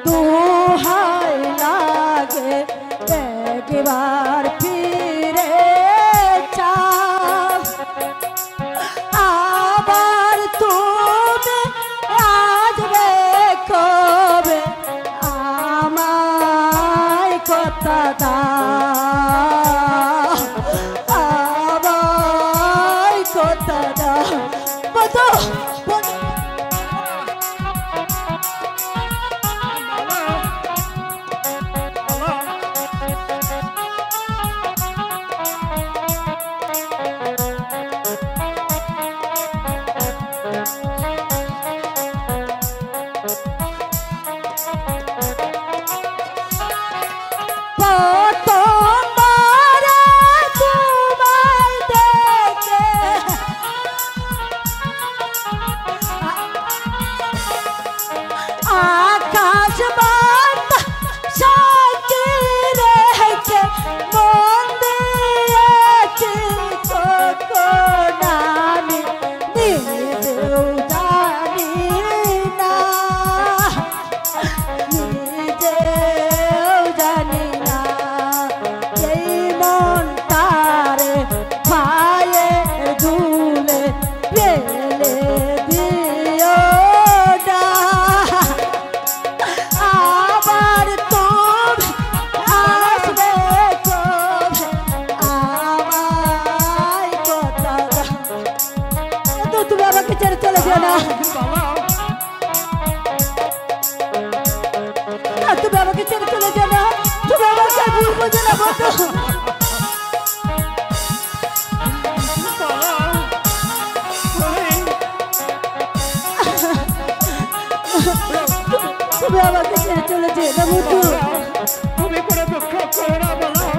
দুহাই লাগে একবার ফিরে চাও। কথা দাও বন্ধু বন্ধু তুমি আমাকে ছেড়ে চলে যাও না তুমি আমাকে ভুল বোঝো না বন্ধু তুমি আমাকে ছেড়ে চলে যেও না বন্ধু তুমি করে দুঃখ করো না বলো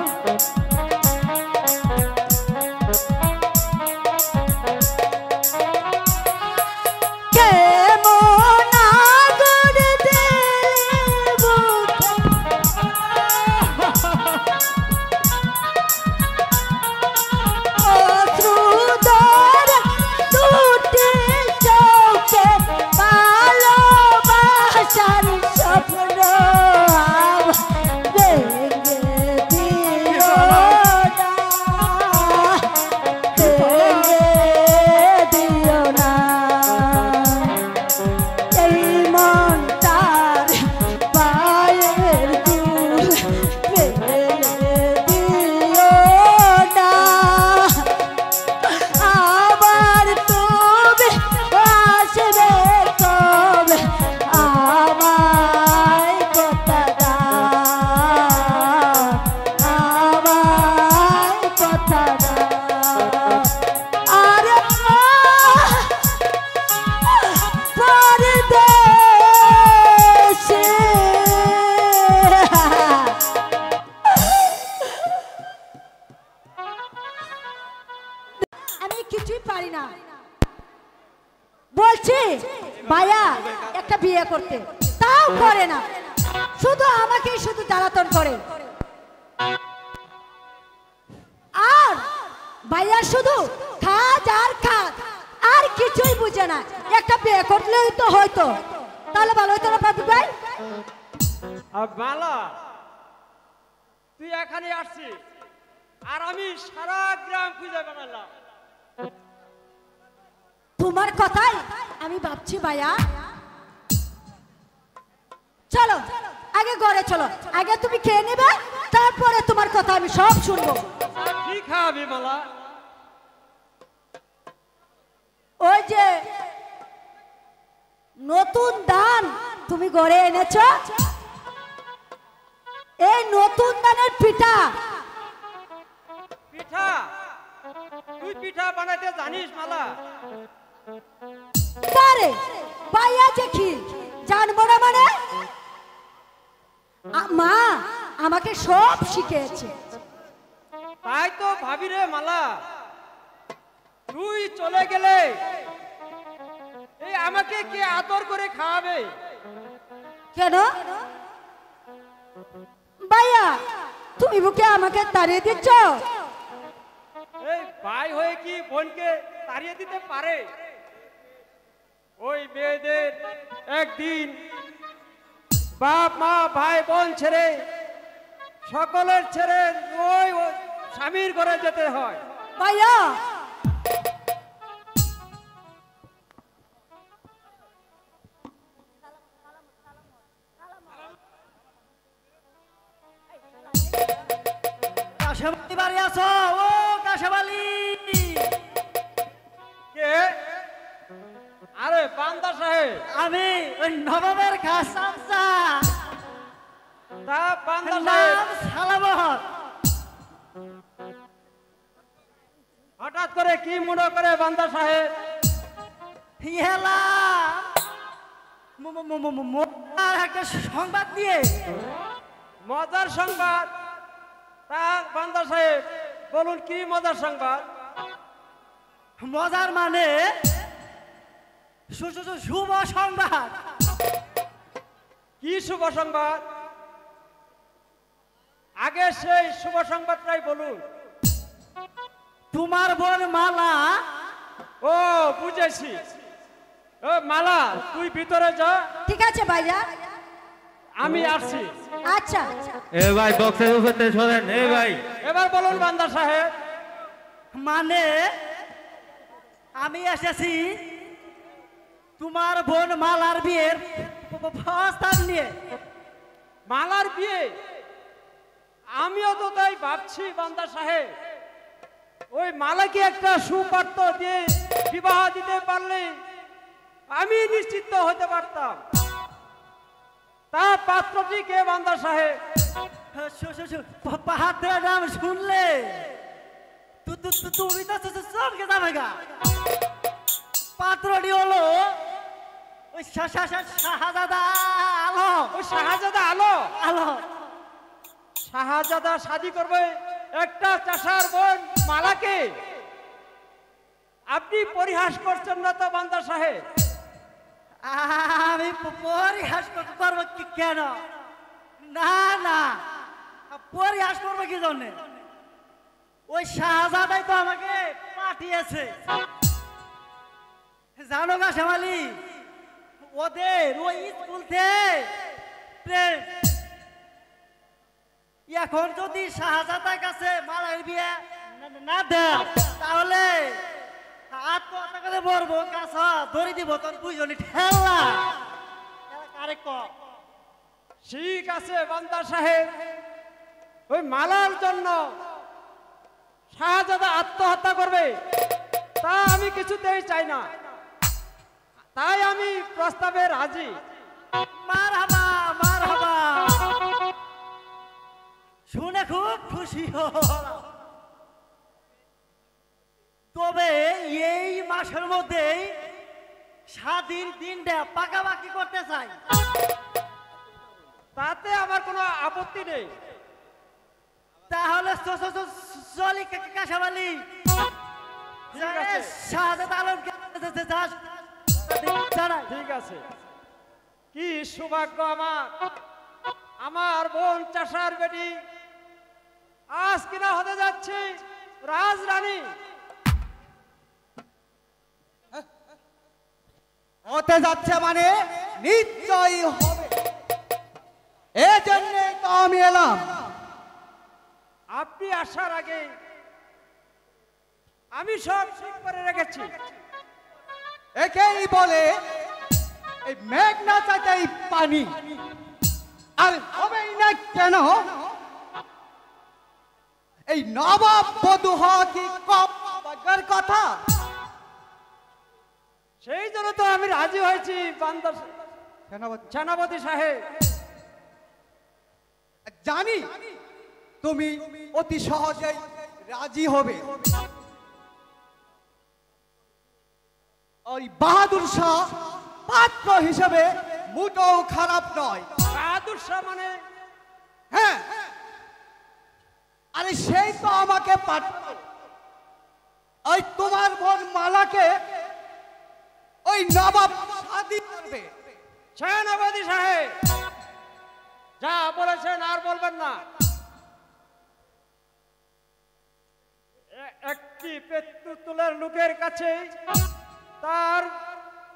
ভাইয়া একটা বিয়ে করতে তাও করে না শুধু আমাকে শুধু জ্বালাতন করে আর ভাইয়া শুধু খাজ আর খাজ আর কিছুই বুঝে না একটা বিয়ে করলেই তো হয়তো তাহলে ভালো হতো না পাপি ভাই বালা তুই এখানে আসছিস আর আমি সারা গ্রাম খুঁজে বেড়ালাম তোমার কথাই আমি ভাবছি ভাইয়া চলো আগে ঘরে চলো আগে তুমি খেয়ে নেবে তারপরে তোমার কথা আমি সব শুনবো কি খাবি মালা ওই যে নতুন ধান তুমি ঘরে এনেছো এই নতুন ধানের পিঠা পিঠা তুই পিঠা বানাইতে জানিস মালা পারে ভাইয়া যে কি জানবো না মানে মা আমাকে সব শিখিয়েছে তাই তো ভাবি রে মালা তুই চলে গেলে এই আমাকে কে আদর করে খাওয়াবে কেন ভাইয়া তুমি বুকে আমাকে তাড়িয়ে দিচ্ছ এই ভাই হয়ে কি বোনকে তাড়িয়ে দিতে পারে ওই মেয়েদের একদিন বাপ মা ভাই বোন ছেড়ে সকলের ছেড়ে ওই স্বামীর ঘরে যেতে হয় ভাইয়া কাশেবালি বাড়ি আছো ও কাশেবালি বান্দা সাহেব আমি ওই নবাবের খাস চামচা তা বান্দা সাহেব নাম সালামত। হঠাৎ করে কি মনে করে বান্দা সাহেব? হেলা আর একটা সংবাদ দিয়ে মজার সংবাদ। তা বান্দা সাহেব বলুন কি মজার সংবাদ? মজার মানে শুভ সংবাদ। কি শুভ সংবাদ? আগে সেই শুভ সংবাদটাই বলুন। তোমার বোন মালা, ও বুঝেছি। ও মালা, তুই ভিতরে যা, ঠিক আছে ভাইয়া। আমি আসছি। আচ্ছা এ ভাই বক্সের উপরে শোনেন। এ ভাই এবার বলুন বান্দা সাহেব। মানে আমি এসেছি তোমার বোন মালার বিয়ের প্রস্তাব নিয়ে। মালার বিয়ে? আমিও তো তাই ভাবছি বান্দা সাহেব। ওই মালাকে একটা সুপাত্র দিয়ে বিবাহ দিতে পারলে আমি নিশ্চিত হতে পারতাম। তা পাত্রটি কে বান্দা সাহেব? পাহাড়ের নাম শুনলে তুমি তো চমকে যাবে গা। পাত্রটি হলো ওই শাহজাদা আলো। ওই শাহজাদা আলো? আলো শাহজাদা শাদি করবে একটা চাষার বোন মালাকে? আপনি পরিহাস করছেন না তো বান্দা সাহেব? আমি পরিহাস করবো কেন? না না, পরিহাস করবো কি জন্যে? ওই শাহজাদাই তো আমাকে পাঠিয়েছে। জানো না শ্যামালি, ওদের ওই স্কুল থেকে এখন যদি শাহজাদার কাছে মালার বিয়ে না দেয় তাহলে আত্মহত্যা করে মরবো। কাছা ধরে দিব তোর বুঝলি ঠেলা। ঠিক আছে বান্দা সাহেব, ওই মালার জন্য শাহজাদা আত্মহত্যা করবে তা আমি কিছুতেই চাই না। তাই আমি প্রস্তাবে রাজি। মারহাবা মারহাবা, শুনে খুব খুশি হলাম। তবে এই মাসের মধ্যেই স্বাধীন দিনটা পাকাপাকি করতে চাই। তাতে আমার কোনো আপত্তি নেই। তাহলে চলি কাঁসাবালি ঠিক আছে। শাহজাদা আলমকে জানাই। ঠিক আছে। কি সৌভাগ্য আমার, আমার বোন চাষার বেটি আজ কিনা হতে যাচ্ছে রাজরানী। হতে যাচ্ছে মানে নিশ্চয়ই হবে। এই জন্যে তো আমি এলাম। আপনি আসার আগে আমি সব ঠিক করে রেখেছি। একেই বলে এই মেঘ না চাইতেই পানি। আর হবেই না কেন? এই নবাব বধূ হওয়া কি কম ভাগ্যের কথা? সেই জন্য তো আমি রাজি হয়েছি বান্দর সেনাপতি সাহেব। জানি তুমি অতি সহজেই রাজি হবে। ওই বাহাদুর শাহ পাত্র হিসেবে মোটেও খারাপ নয়। বাহাদুর শাহ মানে? হ্যাঁ, আরে সেই তো আমাকে পাঠালো। ওই তোমার বোন মালাকে ওই নবাব শাদি করবে। সেনাপতি সাহেব যা বলেছেন আর বলবেন না। একটি পেট্রোলের লোকের কাছে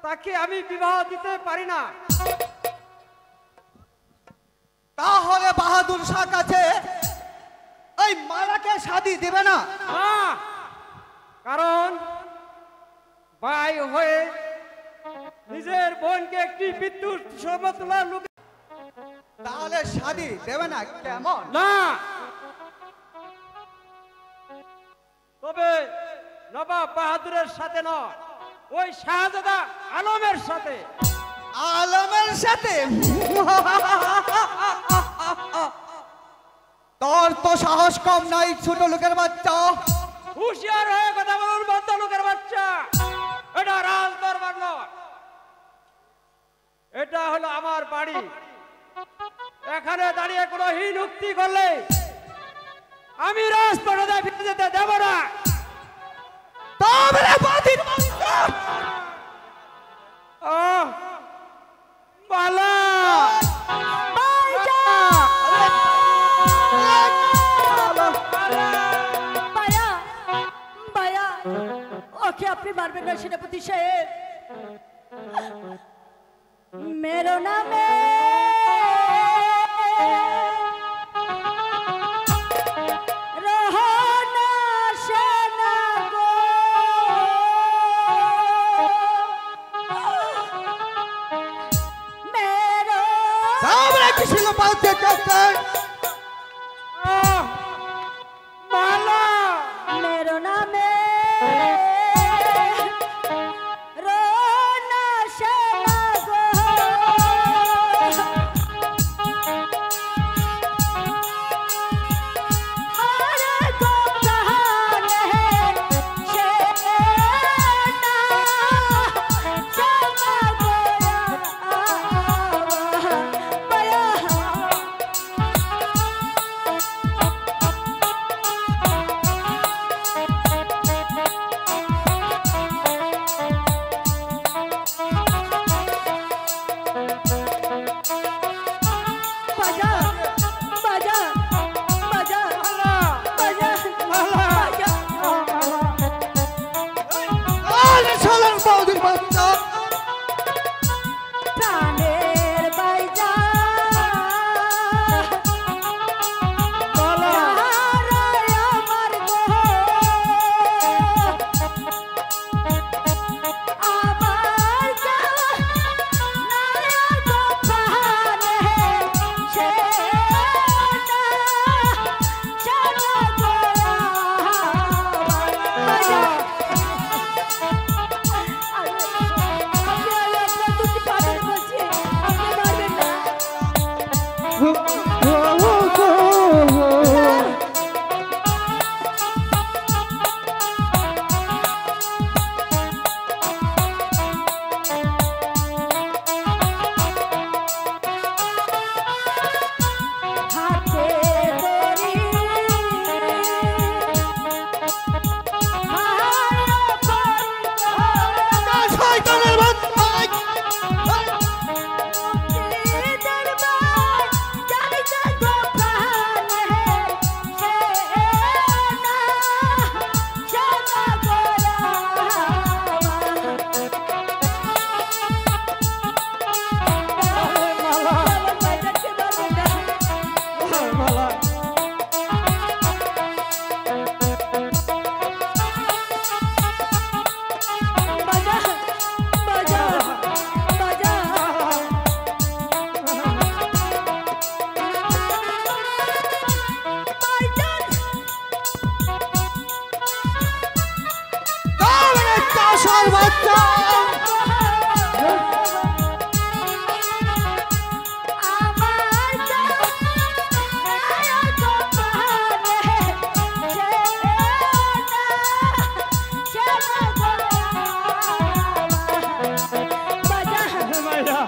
তাকে আমি বিবাহ দিতে পারি না। তাহলে বাহাদুর শাহ কাছে ওই মালাকে শাদি দেবে না? কারণ ভাই হয়ে নিজের বোনকে একটি বিদ্যুৎ সমতুল্য লোক তাহলে শাদি দেবে না কেমন? না, তবে নবাব বাহাদুরের সাথে নয়, ওই শাহজাদা আলমের সাথে। আলমের সাথে? তোর তো সাহস কম নাই ছোট লোকের বাচ্চা। হুঁশিয়ার হয়ে কথা বলুন বদ্ধ লোকের বাচ্চা। এটা রাজ দরবার নয়, এটা হলো আমার বাড়ি। এখানে দাঁড়িয়ে কোনো হীন উক্তি করলে আমি রাজপ্রাসাদে ফিরে যেতে দেব না। তবে বাদির বাচ্চা পালা বায়া বায়া ওকে আপনি মারবেন না সেনাপতি সাহেব। মেরো নামে রহনা সেনা গো, মেরো সামনে কিসে বাচ্চা কাছে মেরো নামে রহনা সেনা গো, আরে গো প্রাণে সেনা সেনা গো বায়া। বাজা বাজা বাজা বাজা বাজা আরে শালার বাদির বাচ্চা প্রাণের বাইজা হারায় আমার গো, আমার যা নায়া গো প্রাণে সেনা সেনা গো বাজা। আপনার দুটি পাগল বলছি, আপনি মারবেন না। হাতে দড়ি মায়া পড়ি শয়তানের বাচ্চা দরবার জানি গো প্রাণে সেনা সেনা গো বাজা বাজা বাজা তবে চাষার বাচ্চা আমার নায়া গো প্রাণে সেনা গো বাজা মায়া